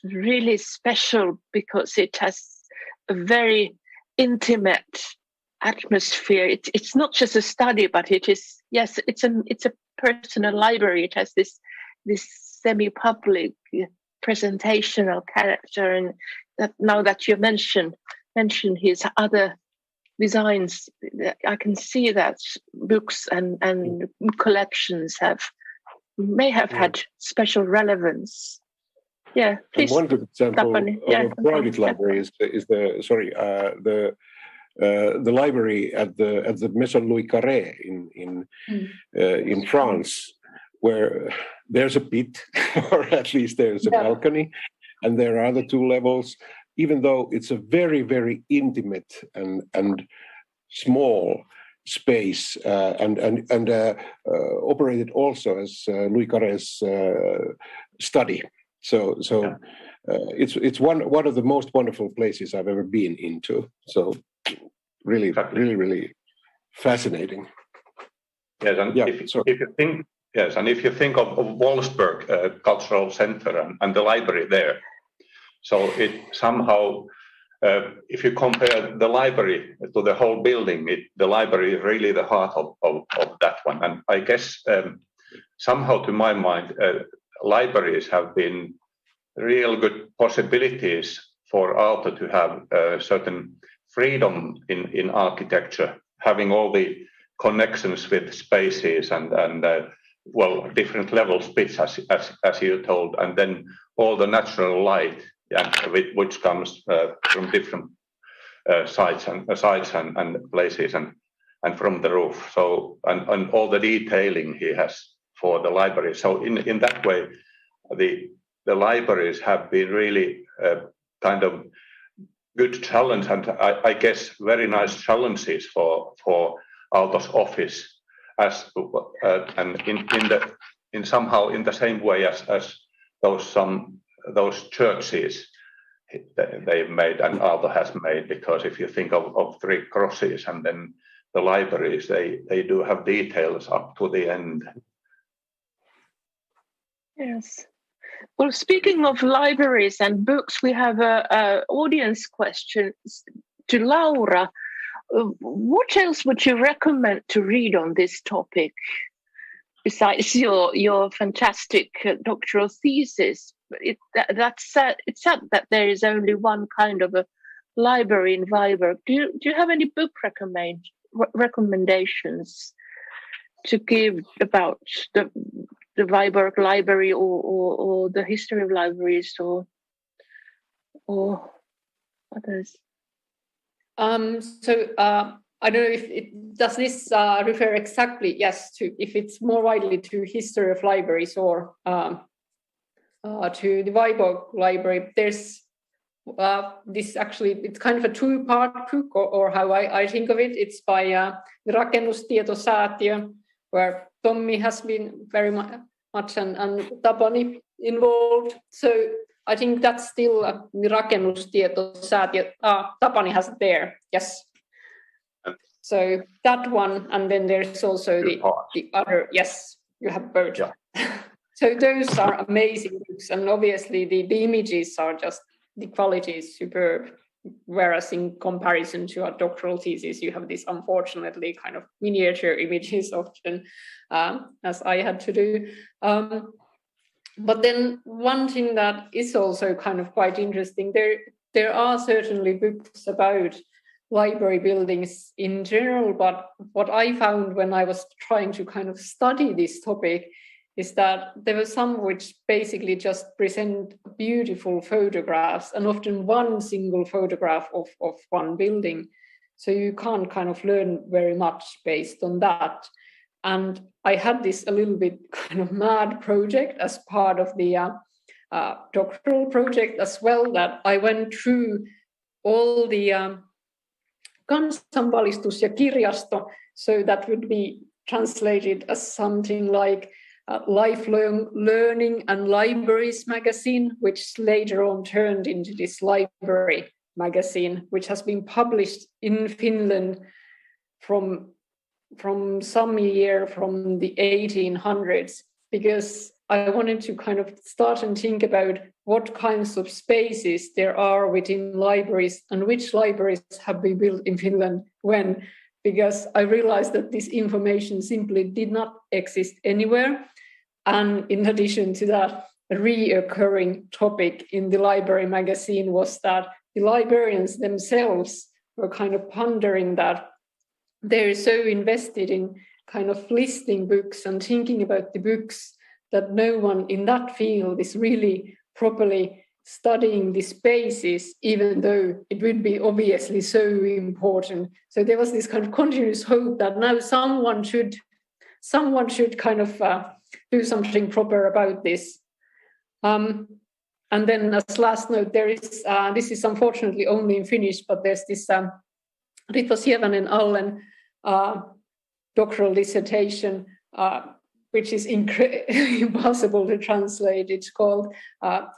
really special because it has a very intimate atmosphere. It's not just a study, but it is, yes, it's a personal library. It has this semi-public presentational character, and that now that you mention his other designs, I can see that books and collections may have had special relevance. Yeah, please. And one good example of a private library is the library at the Maison Louis Carré in France, where there's a pit, or at least there's a balcony, and there are the two levels. Even though it's a very, very intimate and small space, and operated also as Louis Carré's study. So it's one of the most wonderful places I've ever been into. So really fascinating. Yes, and if you think of Wolfsburg Cultural Center and the library there, so it somehow, if you compare the library to the whole building, the library is really the heart of that one. And I guess somehow, to my mind, libraries have been real good possibilities for Aalto to have certain freedom in architecture, having all the connections with spaces and different level pits, as you told, and then all the natural light, which comes from different sides and places and from the roof. So and all the detailing he has for the library. So in that way, the libraries have been really kind of good challenge, and I guess very nice challenges for Aalto's office. as and in somehow in the same way as those churches they've made and Aalto has made, because if you think of 3 crosses and then the libraries, they do have details up to the end. Yes. Well, speaking of libraries and books, we have a audience question to Laura. What else would you recommend to read on this topic besides your fantastic doctoral thesis? It's sad that there is only one kind of a library in Vyborg. Do you have any book recommendations to give about the Vyborg Library or the history of libraries or others? I don't know if does this refer exactly, yes, to if it's more widely to history of libraries or to the Vyborg Library. There's this actually, it's kind of a 2-part book, or how I think of it. It's by the Rakennustietosäätiö, where Tommi has been very much and Tapani involved. So I think that's still the Rakennustietosäätiö. Tapani has it there, yes. So that one, and then there's also the other. Yes, you have both. Yeah. So those are amazing books, and obviously the images are just, the quality is superb. Whereas in comparison to a doctoral thesis, you have this unfortunately kind of miniature images often, as I had to do. But then one thing that is also kind of quite interesting, there are certainly books about library buildings in general, but what I found when I was trying to kind of study this topic is that there were some which basically just present beautiful photographs, and often one single photograph of one building. So you can't kind of learn very much based on that. And I had this a little bit kind of mad project as part of the doctoral project as well, that I went through all the kansanvalistus ja kirjasto, so that would be translated as something like Lifelong Learning and Libraries magazine, which later on turned into this library magazine, which has been published in Finland from some year from the 1800s, because I wanted to kind of start and think about what kinds of spaces there are within libraries and which libraries have been built in Finland when, because I realized that this information simply did not exist anywhere. And in addition to that, a reoccurring topic in the library magazine was that the librarians themselves were kind of pondering that they're so invested in kind of listing books and thinking about the books that no one in that field is really properly studying the spaces, even though it would be obviously so important. So there was this kind of continuous hope that now someone should kind of do something proper about this. And then as last note, there is, this is unfortunately only in Finnish, but there's this Ritva Sievänen Allen doctoral dissertation, which is impossible to translate. It's called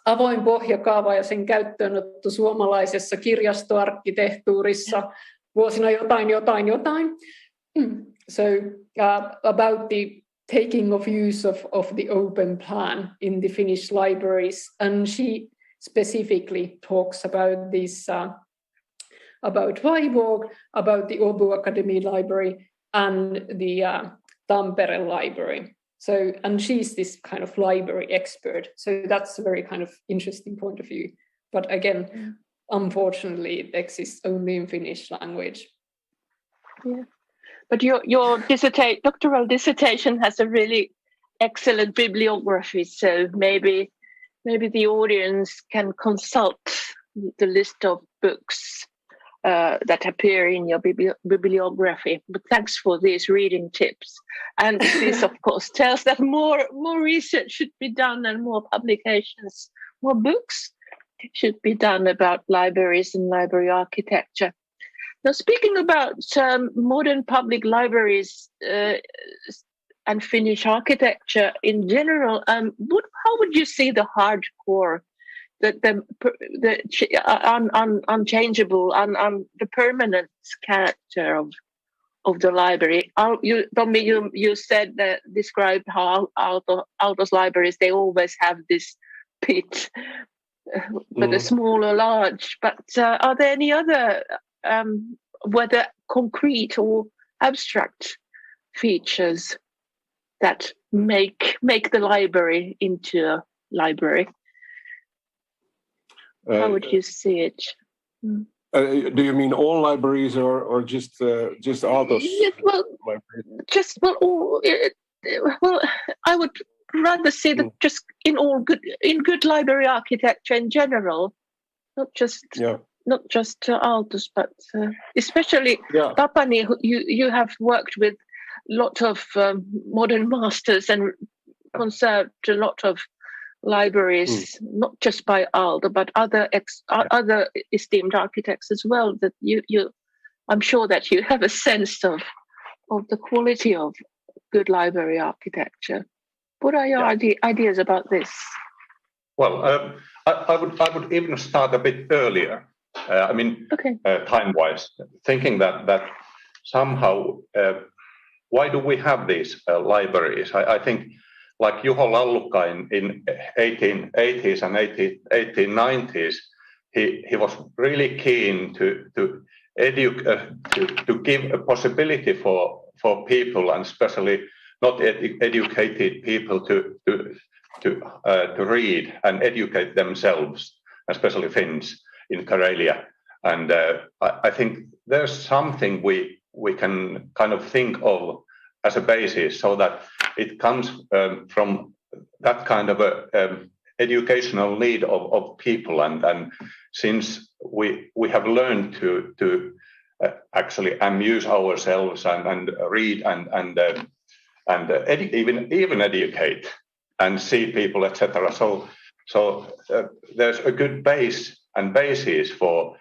Avoin pohjakaava ja sen käyttöönotto suomalaisessa kirjastoarkkitehtuurissa vuosina jotain. So about the taking of use of the open plan in the Finnish libraries. And she specifically talks about this, about Vyborg, about the Åbo Academy Library and the Tampere Library. So, and she's this kind of library expert. So that's a very kind of interesting point of view. But again, unfortunately, it exists only in Finnish language. Yeah. But your doctoral dissertation has a really excellent bibliography. So maybe the audience can consult the list of books that appear in your bibliography. But thanks for these reading tips. And this, of course, tells that more research should be done and more publications, more books should be done about libraries and library architecture. Now, speaking about modern public libraries and Finnish architecture in general, how would you see the hardcore, the unchangeable, the permanent character of the library? Tommi, you said that described how Aalto's libraries, they always have this pit, whether small or large. But are there any other, whether concrete or abstract features that make the library into a library? How would you see it? Do you mean all libraries or just Aalto's libraries? Well, I would rather see that just in good library architecture in general, not just Aalto's, but especially Tapani. You have worked with a lot of modern masters and conserved a lot of libraries, not just by Aalto, but other esteemed architects as well. That I'm sure that you have a sense of the quality of good library architecture. What are your ideas about this? Well, I would even start a bit earlier. Time-wise, thinking that somehow, why do we have these libraries? I think, like Juho Lallukka in 1880s and 1890s, he was really keen to give a possibility for people, and especially not educated people, to read and educate themselves, especially Finns in Karelia. And I think there's something we can kind of think of as a basis, so that it comes from that kind of educational need of people. And since we have learned to actually amuse ourselves and read and even educate and see people, etc. So there's a good basis for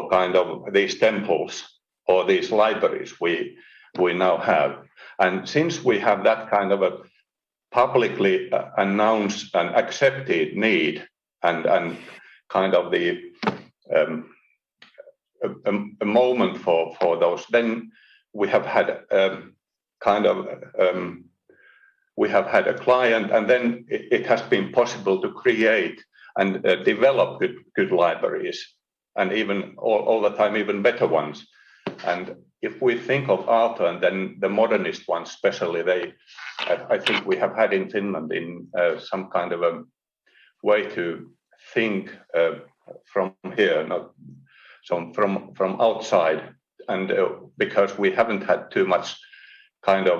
kind of these temples or these libraries we now have. And since we have that kind of a publicly announced and accepted need and kind of the a moment for those, then we have had we have had a client, and then it has been possible to create and develop good libraries, and even all the time even better ones. And if we think of Aalto and then the modernist ones, especially, I think we have had in Finland in some kind of a way to think from here, not from outside, and because we haven't had too much kind of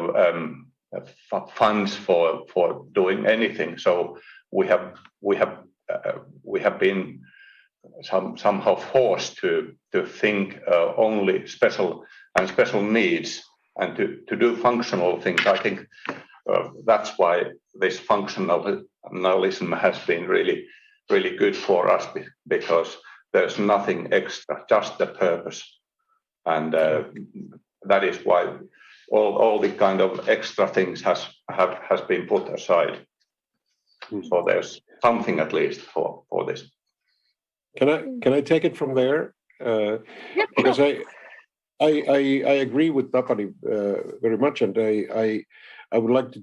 funds for doing anything, so we have been somehow forced to think only special needs and to do functional things. I think that's why this functionalism has been really good for us, because there's nothing extra, just the purpose, and that is why all the kind of extra things has been put aside. So there's something at least for this. Can I take it from there? Because I agree with Tapani very much, and I would like to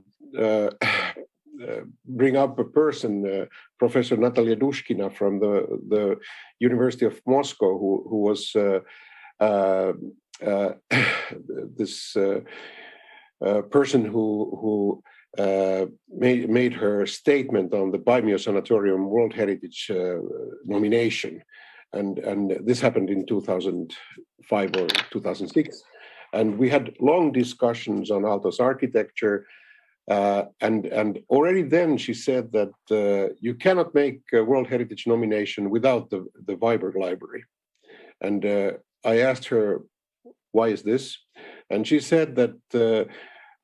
bring up a person, Professor Natalia Dushkina from the University of Moscow, who was this person who made her statement on the Baimio Sanatorium World Heritage nomination, and this happened in 2005 or 2006, and we had long discussions on Aalto's architecture, and already then she said that you cannot make a World Heritage nomination without the Vyborg Library, and I asked her, why is this? And she said that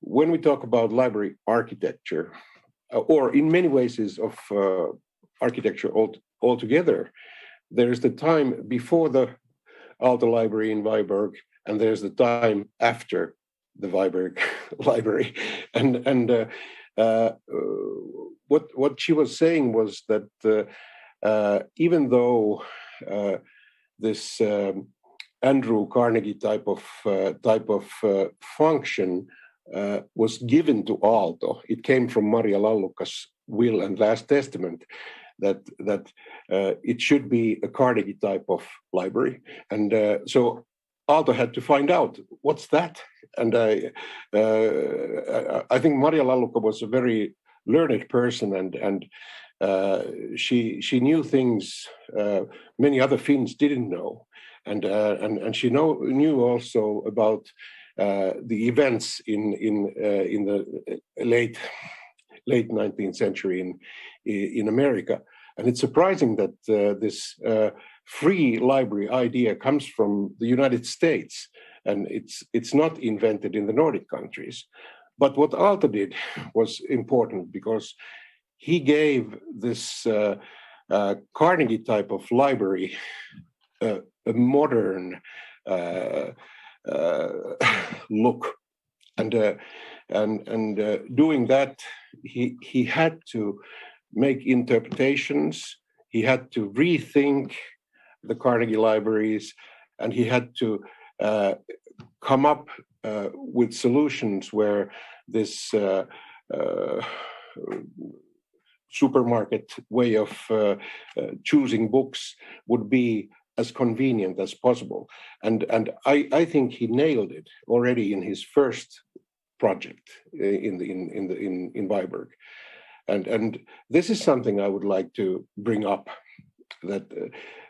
when we talk about library architecture, or in many ways of architecture altogether, there is the time before the Aalto Library in Vyborg, and there's the time after the Vyborg Library. And what she was saying was that even though this Andrew Carnegie type of function was given to Aalto, it came from Maria Lallukka's will and last testament, that it should be a Carnegie type of library. And so Aalto had to find out what's that. And I think Maria Lallukka was a very learned person, and she knew things many other Finns didn't know, and she knew also about the events in the late 19th century in America. And it's surprising that this free library idea comes from the United States, and it's not invented in the Nordic countries. But what Aalto did was important, because he gave this Carnegie type of library a modern look, and doing that, he had to make interpretations. He had to rethink the Carnegie libraries, and he had to come up with solutions where this supermarket way of choosing books would be as convenient as possible. And I think he nailed it already in his first project in Vyborg. And this is something I would like to bring up, that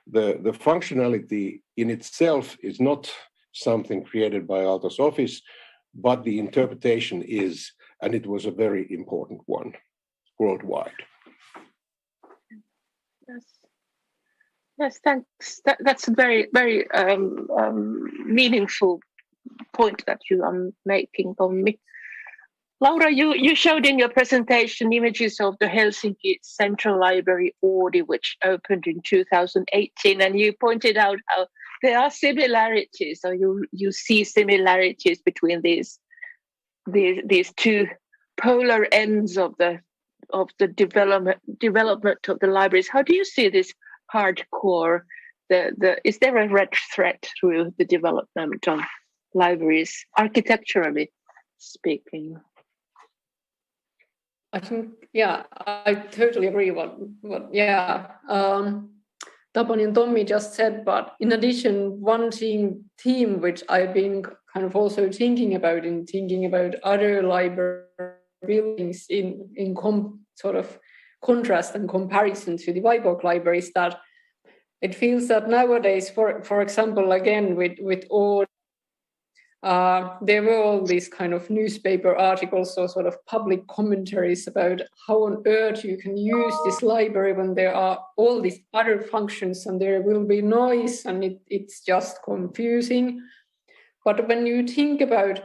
the functionality in itself is not something created by Aalto's office, but the interpretation is, and it was a very important one worldwide. Yes, thanks. That's a very, very meaningful point that you are making, Tommi. Laura, you showed in your presentation images of the Helsinki Central Library Oodi, which opened in 2018, and you pointed out how there are similarities, or you see similarities between these two polar ends of the development of the libraries. How do you see this hardcore? Is there a red thread through the development of libraries, architecturally speaking? I think, yeah, I totally agree what Tapani and Tommi just said. But in addition, one theme which I've been kind of also thinking about other library buildings in sort of contrast and comparison to the Vyborg Library, is that it feels that nowadays, for example, again with all there were all these kind of newspaper articles or sort of public commentaries about how on earth you can use this library when there are all these other functions and there will be noise and it's just confusing. But when you think about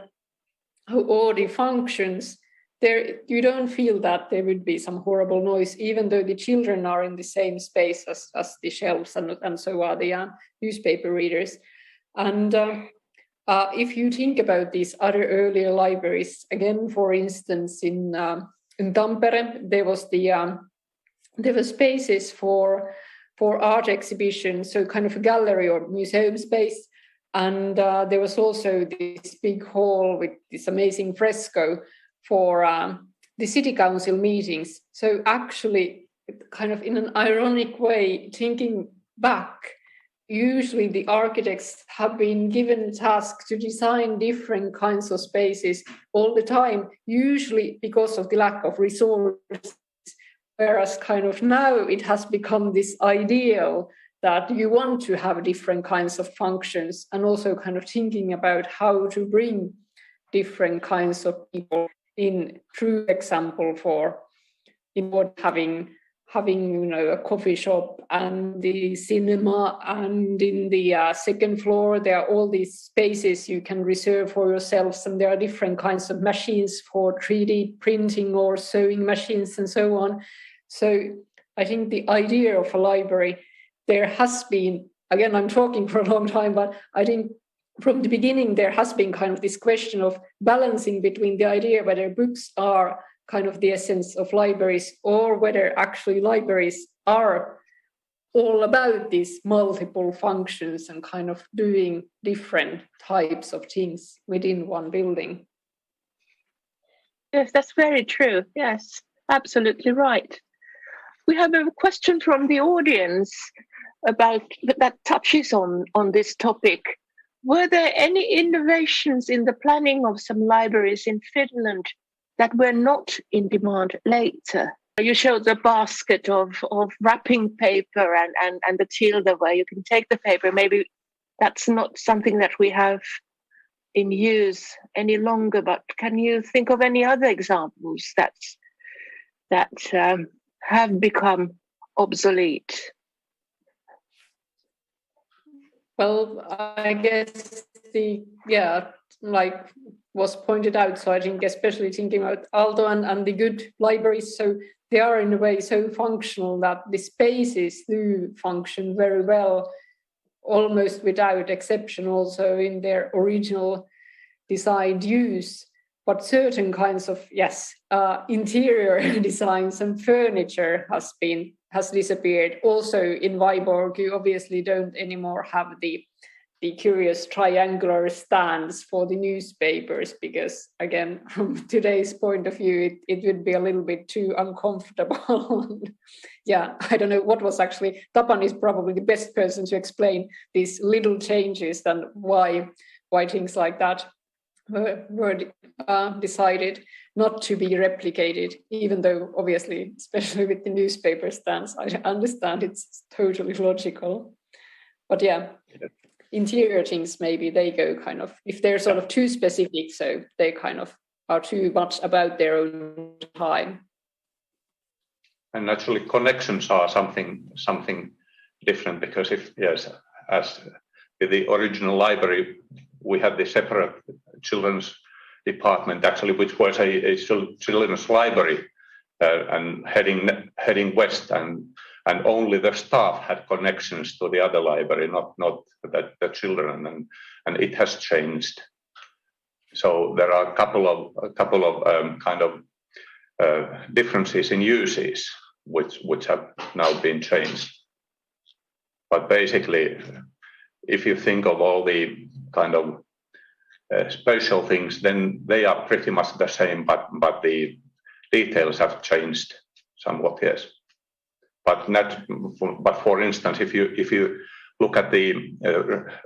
how Oodi functions, there you don't feel that there would be some horrible noise, even though the children are in the same space as the shelves and so are the newspaper readers. And if you think about these other earlier libraries, again, for instance, in Tampere, there were spaces for art exhibitions, so kind of a gallery or museum space. And there was also this big hall with this amazing fresco for the city council meetings. So actually, kind of in an ironic way, thinking back, usually the architects have been given a task to design different kinds of spaces all the time, usually because of the lack of resources. Whereas kind of now it has become this ideal that you want to have different kinds of functions, and also kind of thinking about how to bring different kinds of people in. True example for having a coffee shop and the cinema, and in the second floor there are all these spaces you can reserve for yourselves, and there are different kinds of machines for 3D printing or sewing machines and so on. So I think the idea of a library, there has been again, I'm talking for a long time, but I think from the beginning there has been kind of this question of balancing between the idea whether books are kind of the essence of libraries or whether actually libraries are all about these multiple functions and kind of doing different types of things within one building. Yes, that's very true. Yes, absolutely right. We have a question from the audience about that touches on this topic. Were there any innovations in the planning of some libraries in Finland that were not in demand later? You showed the basket of wrapping paper and the tilde where you can take the paper. Maybe that's not something that we have in use any longer, but can you think of any other examples that have become obsolete? Well, I guess like was pointed out, so I think especially thinking about Aalto and the good libraries, so they are in a way so functional that the spaces do function very well, almost without exception also in their original designed use. But certain kinds of, interior designs and furniture has disappeared. Also in Vyborg, you obviously don't anymore have the curious triangular stands for the newspapers, because again, from today's point of view, it would be a little bit too uncomfortable. I don't know what was actually, Tapani is probably the best person to explain these little changes and why things like that were decided not to be replicated, even though obviously, especially with the newspaper stands, I understand it's totally logical. But interior things, maybe they go kind of, if they're sort of too specific, so they kind of are too much about their own time. And naturally connections are something different, because as with the original library, we had the separate children's department actually, which was a children's library and heading west, and only the staff had connections to the other library, not the children, and it has changed. So there are a couple of kind of differences in uses which have now been changed. But basically, if you think of all the kind of spatial things, then they are pretty much the same, but the details have changed somewhat, yes. But for instance, if you look at the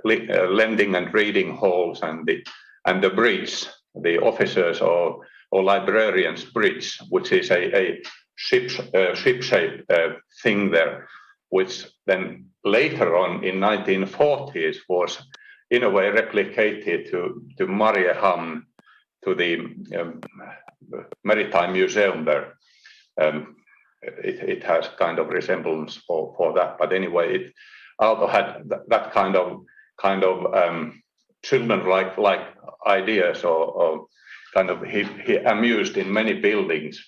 lending and reading halls and the bridge, the officers or librarians' bridge, which is a ship-shaped thing there, which then later on in 1940s was in a way replicated to Mariehamn, to the Maritime Museum there. It has kind of resemblance for that, but anyway, Aalto had that kind of children-like ideas, or kind of he amused in many buildings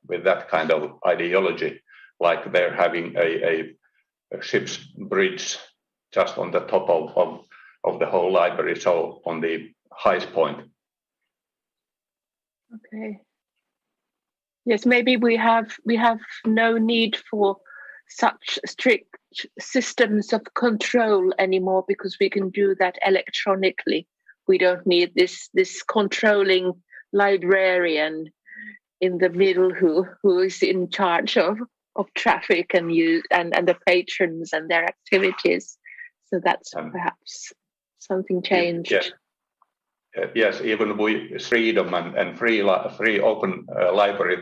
with that kind of ideology, like they're having a ship's bridge just on the top of the whole library, so on the highest point. Okay. Yes, maybe we have no need for such strict systems of control anymore, because we can do that electronically. We don't need this controlling librarian in the middle who is in charge of traffic and the patrons and their activities. So that's perhaps something changed. Yes, even with freedom and free open library,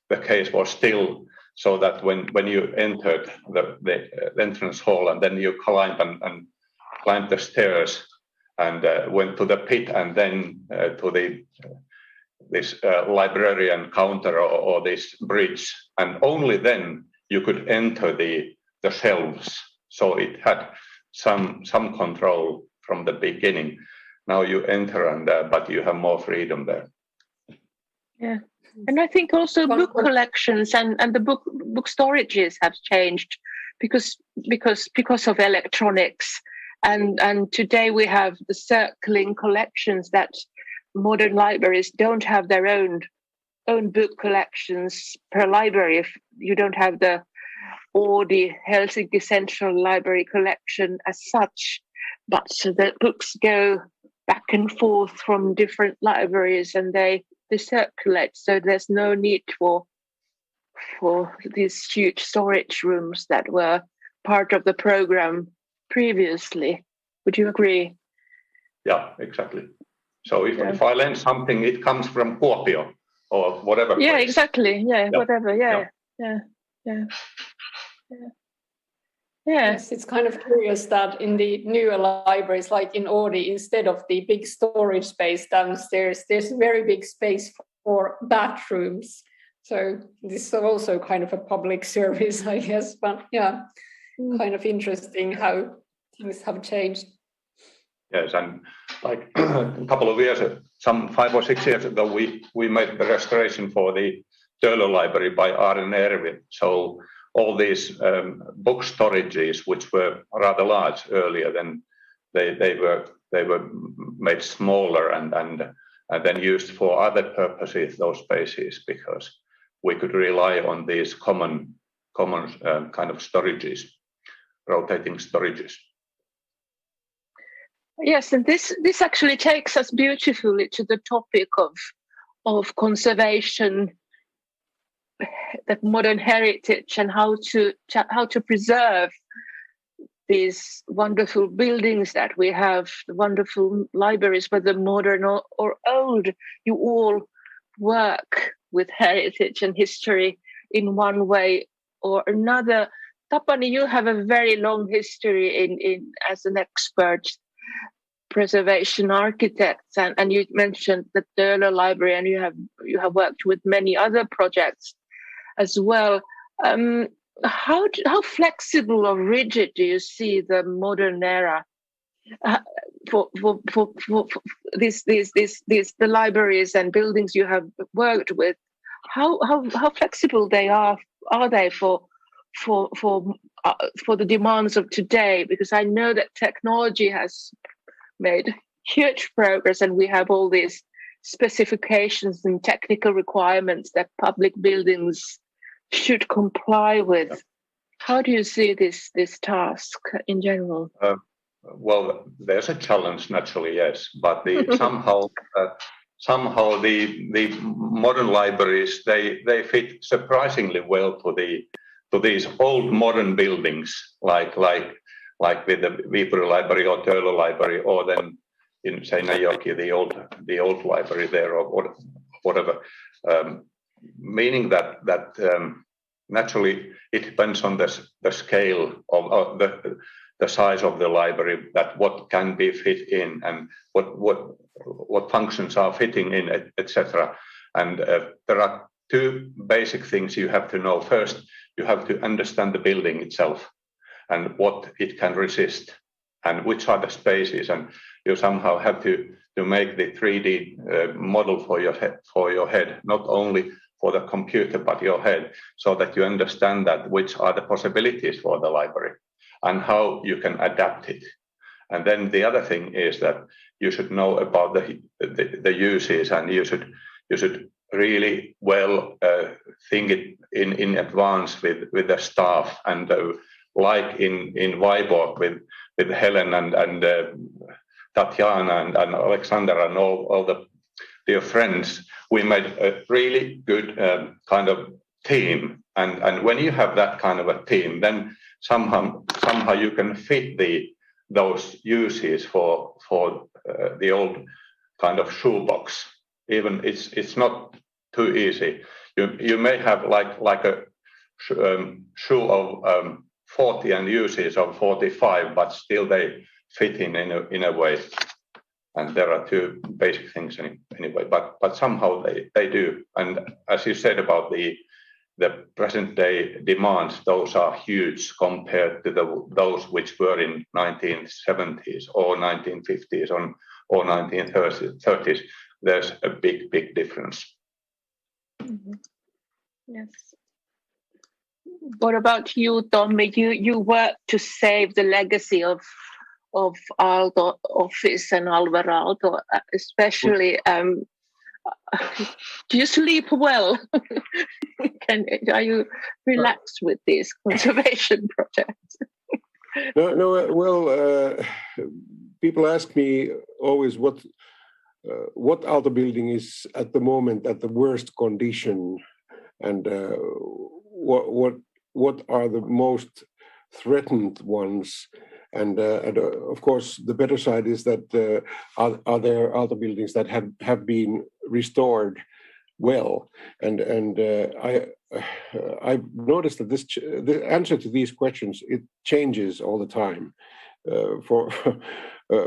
the case was still so that when you entered the entrance hall and then you climbed the stairs and went to the pit and then to this librarian counter or this bridge, and only then you could enter the shelves. So it had some control from the beginning. Now you enter but you have more freedom there. Yeah, and I think also book collections and the book storages have changed because of electronics. And today we have the circling collections that modern libraries don't have their own book collections per library. If you don't have the Oodi Helsinki Central Library collection as such, but the books go back and forth from different libraries and they circulate. So there's no need for these huge storage rooms that were part of the program previously. Would you agree? Yeah, exactly. So if I lend something, it comes from Kuopio or whatever. Yeah, place. Exactly. Yeah, whatever. Yeah. Yes, it's kind of curious that in the newer libraries, like in Oodi, instead of the big storage space downstairs, there's a very big space for bathrooms. So this is also kind of a public service, I guess. But yeah, kind of interesting how things have changed. Yes, and like a couple of years, some 5 or 6 years ago, we made the restoration for the Töölö Library by Arjen Ervi. So all these book storages, which were rather large earlier, then they were made smaller and then used for other purposes, those spaces, because we could rely on these common kind of storages, rotating storages. Yes, and this actually takes us beautifully to the topic of conservation, that modern heritage, and how to preserve these wonderful buildings that we have, the wonderful libraries, whether modern or old. You all work with heritage and history in one way or another. Tapani, you have a very long history in as an expert preservation architect, and you mentioned the Töölö Library, and you have worked with many other projects as well. How flexible or rigid do you see the modern era for the libraries and buildings you have worked with? How flexible are they for the demands of today? Because I know that technology has made huge progress, and we have all these specifications and technical requirements that public buildings should comply with. How do you see this task in general? Well, there's a challenge, naturally, yes, but somehow the modern libraries they fit surprisingly well to these old modern buildings, like with the Vyborg Library or Töölö Library, or then in Seinäjoki the old library there, or whatever. Meaning that naturally it depends on the scale of the size of the library, that what can be fit in and what functions are fitting in, etc. And there are 2 basic things you have to know. First, you have to understand the building itself and what it can resist and which are the spaces, and you somehow have to make the 3D model for your head, not only for the computer but your head, so that you understand that which are the possibilities for the library and how you can adapt it. And then the other thing is that you should know about the uses, and you should really well think it in advance with the staff, and like in Vyborg with Helen and Tatiana and Alexander and all the dear friends, we made a really good kind of team. And when you have that kind of a team, then somehow you can fit those uses for the old kind of shoebox. Even it's not too easy. You may have like a shoe of 40 and uses of 45, but still they fit in a way. And there are 2 basic things anyway, but somehow they do. And as you said about the present day demands, those are huge compared to those which were in 1970s or 1950s or 1930s. There's a big difference. Mm-hmm. Yes. What about you, Tommi? You work to save the legacy of Aalto office and Alvar Aalto, especially. Do you sleep well? Are you relaxed with these conservation projects? No. Well, people ask me always what Aalto building is at the moment at the worst condition, and what are the most threatened ones. And of course, the better side is that are there Aalto buildings that have been restored well, and I've noticed that the answer to these questions, it changes all the time. For a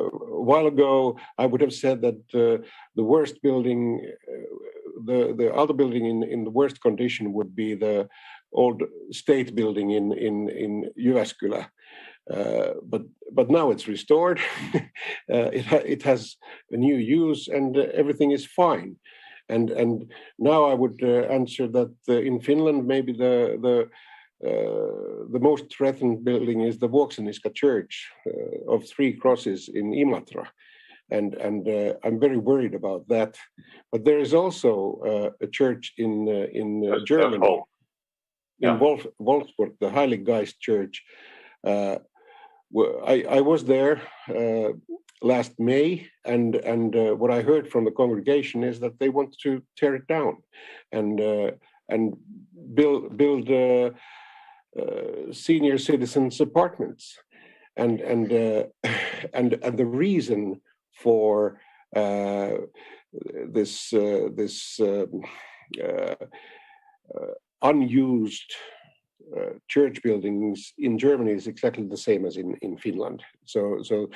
while ago, I would have said that the worst building, the Aalto building in the worst condition would be the old state building in Jyväskylä. But now it's restored. It has a new use, and everything is fine. And now I would answer that in Finland, maybe the most threatened building is the Vuoksiniska Church of 3 crosses in Imatra, and I'm very worried about that. But there is also a church in Germany, in Wolfsburg, the Heiliggeist Church. I was there last May, and what I heard from the congregation is that they want to tear it down and build senior citizens apartments, and the reason for this unused church buildings in Germany is exactly the same as in Finland. So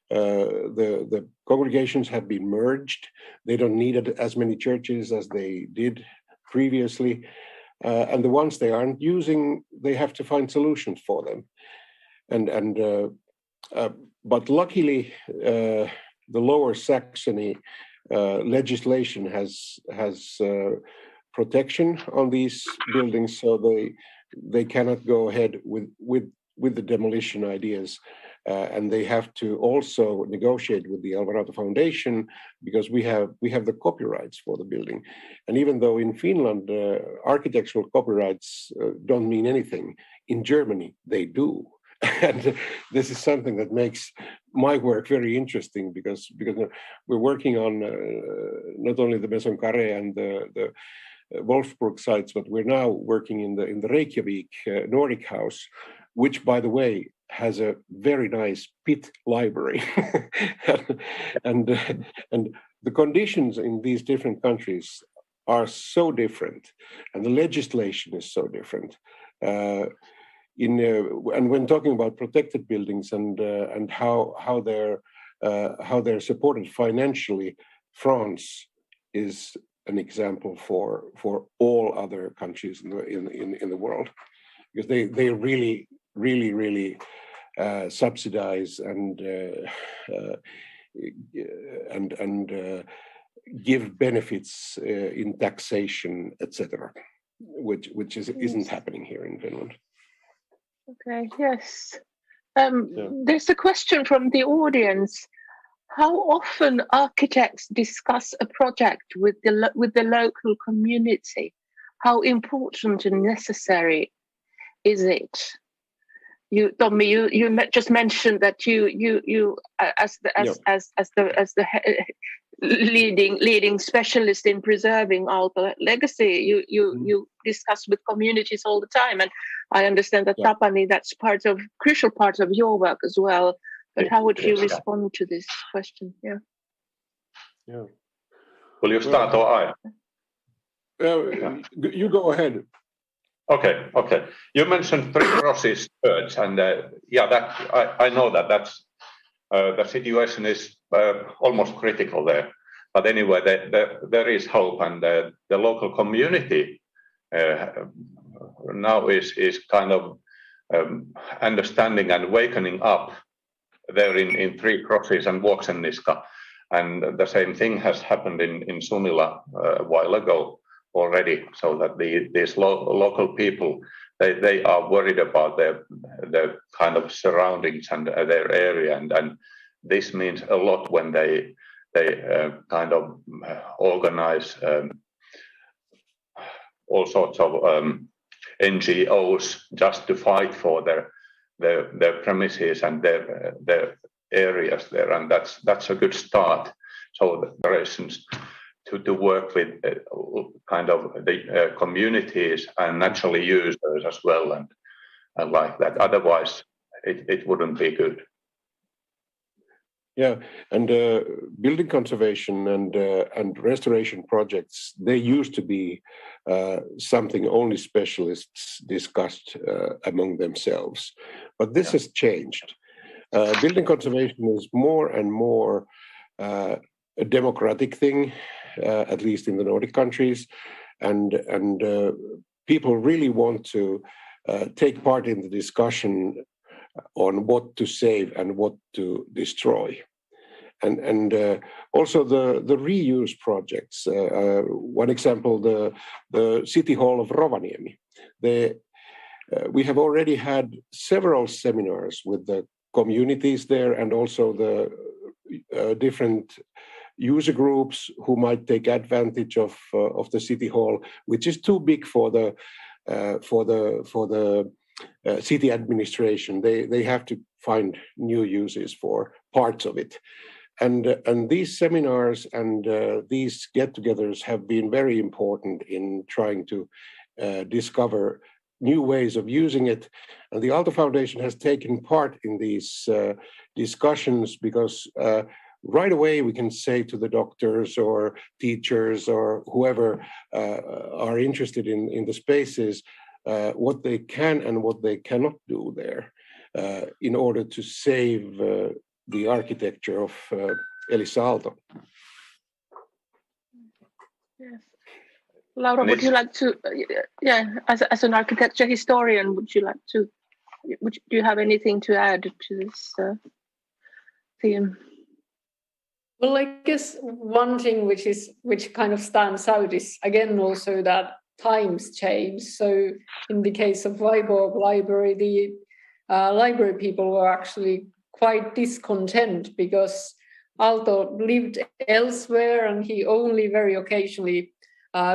the congregations have been merged. They don't need as many churches as they did previously, and the ones they aren't using, they have to find solutions for them. But luckily, the Lower Saxony legislation has protection on these buildings, so they cannot go ahead with the demolition ideas, and they have to also negotiate with the Alvar Aalto Foundation, because we have the copyrights for the building. And even though in Finland architectural copyrights don't mean anything, in Germany they do. And this is something that makes my work very interesting, because we're working on not only the Maison Carré and the Wolfsburg sites, but we're now working in the Reykjavik Nordic House, which, by the way, has a very nice pit library. and the conditions in these different countries are so different, and the legislation is so different. And when talking about protected buildings and how they're supported financially, France is an example for all other countries in the world, because they really subsidize and give benefits in taxation, etc., which isn't happening here in Finland. Okay. Yes. There's a question from the audience. How often architects discuss a project with the local community? How important and necessary is it? Tommi, you just mentioned that you as the leading specialist in preserving Aalto legacy, you discuss with communities all the time, and I understand that Tapani, that's crucial part of your work as well. But how would you respond to this question? Yeah. Will you start or I? You go ahead. Okay. You mentioned 3 crosses church, and that I know that's the situation is almost critical there. But anyway, there is hope, and the local community now is kind of understanding and wakening up there in 3 crosses and Vuoksiniska, and the same thing has happened in Sunila a while ago already, so that these local people they are worried about their kind of surroundings and their area, and this means a lot when they kind of organize all sorts of NGOs just to fight for their premises and their areas there, and that's a good start. So the operations to work with kind of the communities and naturally users as well, and like that. Otherwise, it wouldn't be good. Yeah, and building conservation and restoration projects, they used to be something only specialists discussed among themselves, but this has changed. Building conservation is more and more a democratic thing, at least in the Nordic countries, and people really want to take part in the discussion on what to save and what to destroy. And also the reuse projects. One example, the City Hall of Rovaniemi. We have already had several seminars with the communities there, and also the different user groups who might take advantage of the City Hall, which is too big for the city administration. They have to find new uses for parts of it. And these seminars and these get-togethers have been very important in trying to discover new ways of using it. And the Aalto Foundation has taken part in these discussions because right away we can say to the doctors or teachers or whoever are interested in the spaces what they can and what they cannot do there in order to save the architecture of Elisa Aalto. Yes. Laura, would you like to, as an architecture historian, do you have anything to add to this theme? Well, I guess one thing which kind of stands out is again also that times change. So in the case of Vyborg Library, the library people were actually quite discontent because Aalto lived elsewhere and he only very occasionally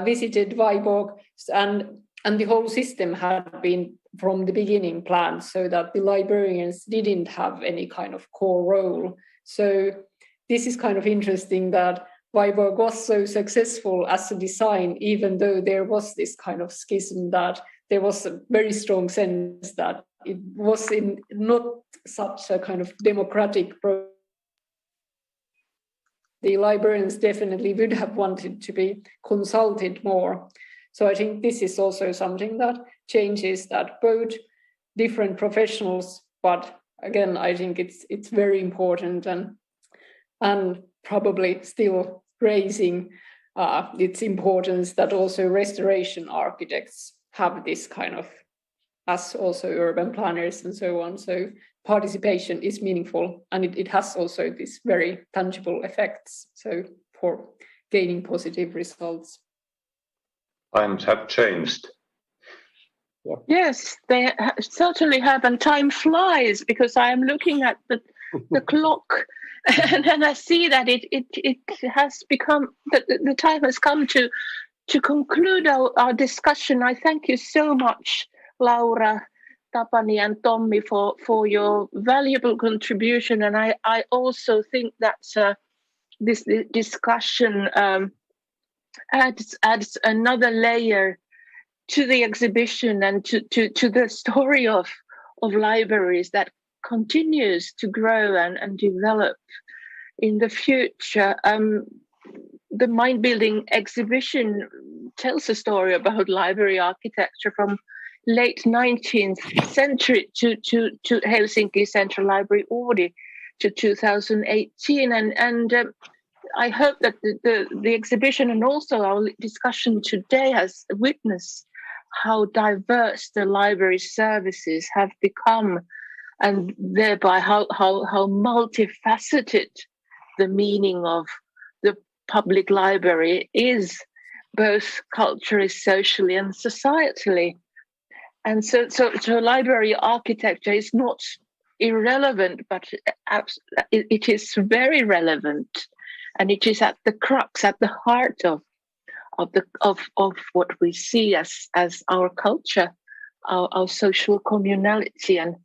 visited Vyborg, and the whole system had been from the beginning planned so that the librarians didn't have any kind of core role. So this is kind of interesting that Vyborg was so successful as a design, even though there was this kind of schism, that there was a very strong sense that it was in not such a kind of democratic process. The librarians definitely would have wanted to be consulted more. So I think this is also something that changes, that both different professionals, but again, I think it's very important and probably still raising its importance that also restoration architects have this kind of, as also urban planners and so on. So participation is meaningful, and it has also these very tangible effects. So for gaining positive results. Times have changed. Yes, they certainly have, and time flies because I am looking at the clock, and I see that it has become the time has come to conclude our discussion. I thank you so much, Laura, Tapani, and Tommi for your valuable contribution, and I also think that this discussion adds another layer to the exhibition and to the story of libraries that continues to grow and develop in the future. The Mind-Building exhibition tells a story about library architecture from late 19th century to Helsinki Central Library Audi to 2018, and I hope that the exhibition and also our discussion today has witnessed how diverse the library services have become, and thereby how multifaceted the meaning of the public library is, both culturally, socially, and societally. And so library architecture is not irrelevant, but it is very relevant, and it is at the crux, at the heart of what we see as our culture, our social communality and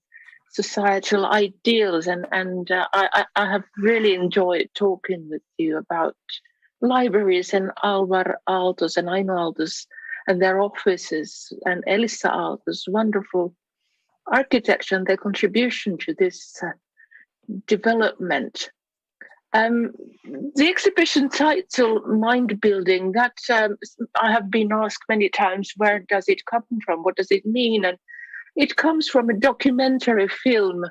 societal ideals. And I have really enjoyed talking with you about libraries and Alvar Aalto's and Aino Aalto's and their offices, and Elisa Aalto's wonderful architecture and their contribution to this development. The exhibition title, Mind Building, that I have been asked many times, where does it come from? What does it mean? And it comes from a documentary film,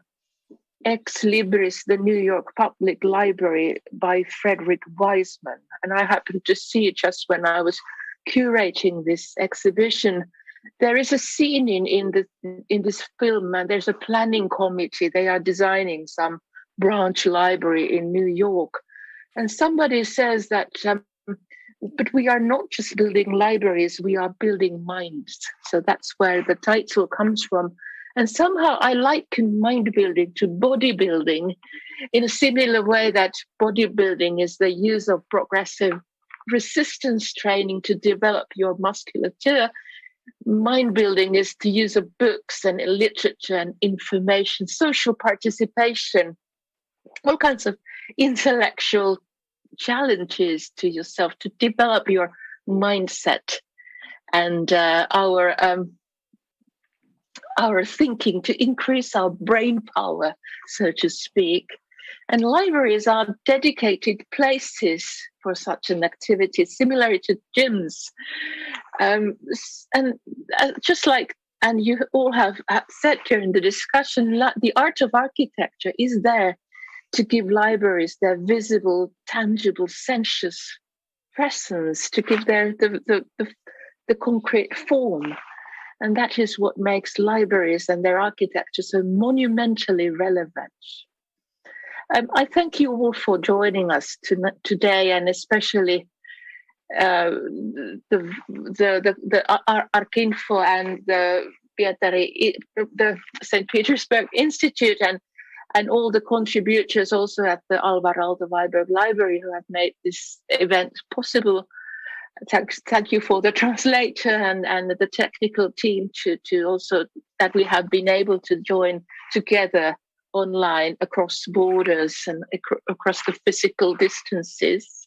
Ex Libris, the New York Public Library, by Frederick Wiseman. And I happened to see it just when I was curating this exhibition. There is a scene in this film, and there's a planning committee. They are designing some branch library in New York. And somebody says that, but we are not just building libraries, we are building minds. So that's where the title comes from. And somehow I liken mind building to bodybuilding in a similar way that bodybuilding is the use of progressive resistance training to develop your musculature. Mind building is the use of books and literature and information, social participation, all kinds of intellectual challenges to yourself to develop your mindset and our thinking, to increase our brain power, so to speak. And libraries are dedicated places for such an activity, similar to gyms. And just like, and you all have said during the discussion, the art of architecture is there to give libraries their visible, tangible, sensuous presence, to give the concrete form. And that is what makes libraries and their architecture so monumentally relevant. I thank you all for joining us today, and especially the Arkinfo and the St. Petersburg Institute, and all the contributors also at the Alvar Aalto Vyborg Library who have made this event possible. Thank you for the translator and the technical team to also that we have been able to join together online across borders and across the physical distances.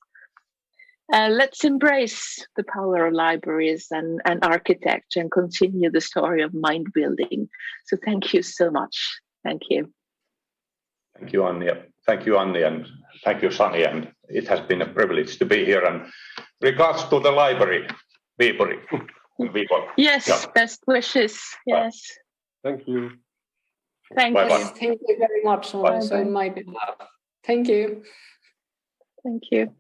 Let's embrace the power of libraries and architecture and continue the story of mind building. So thank you so much. Thank you. Thank you, Anni. Thank you, Anni, and thank you, Sani. And it has been a privilege to be here. And regards to the library, Vyborg. Yes, yeah. Best wishes. Yes. Thank you. Thank you. Thank you very much also on my behalf. Thank you. Thank you.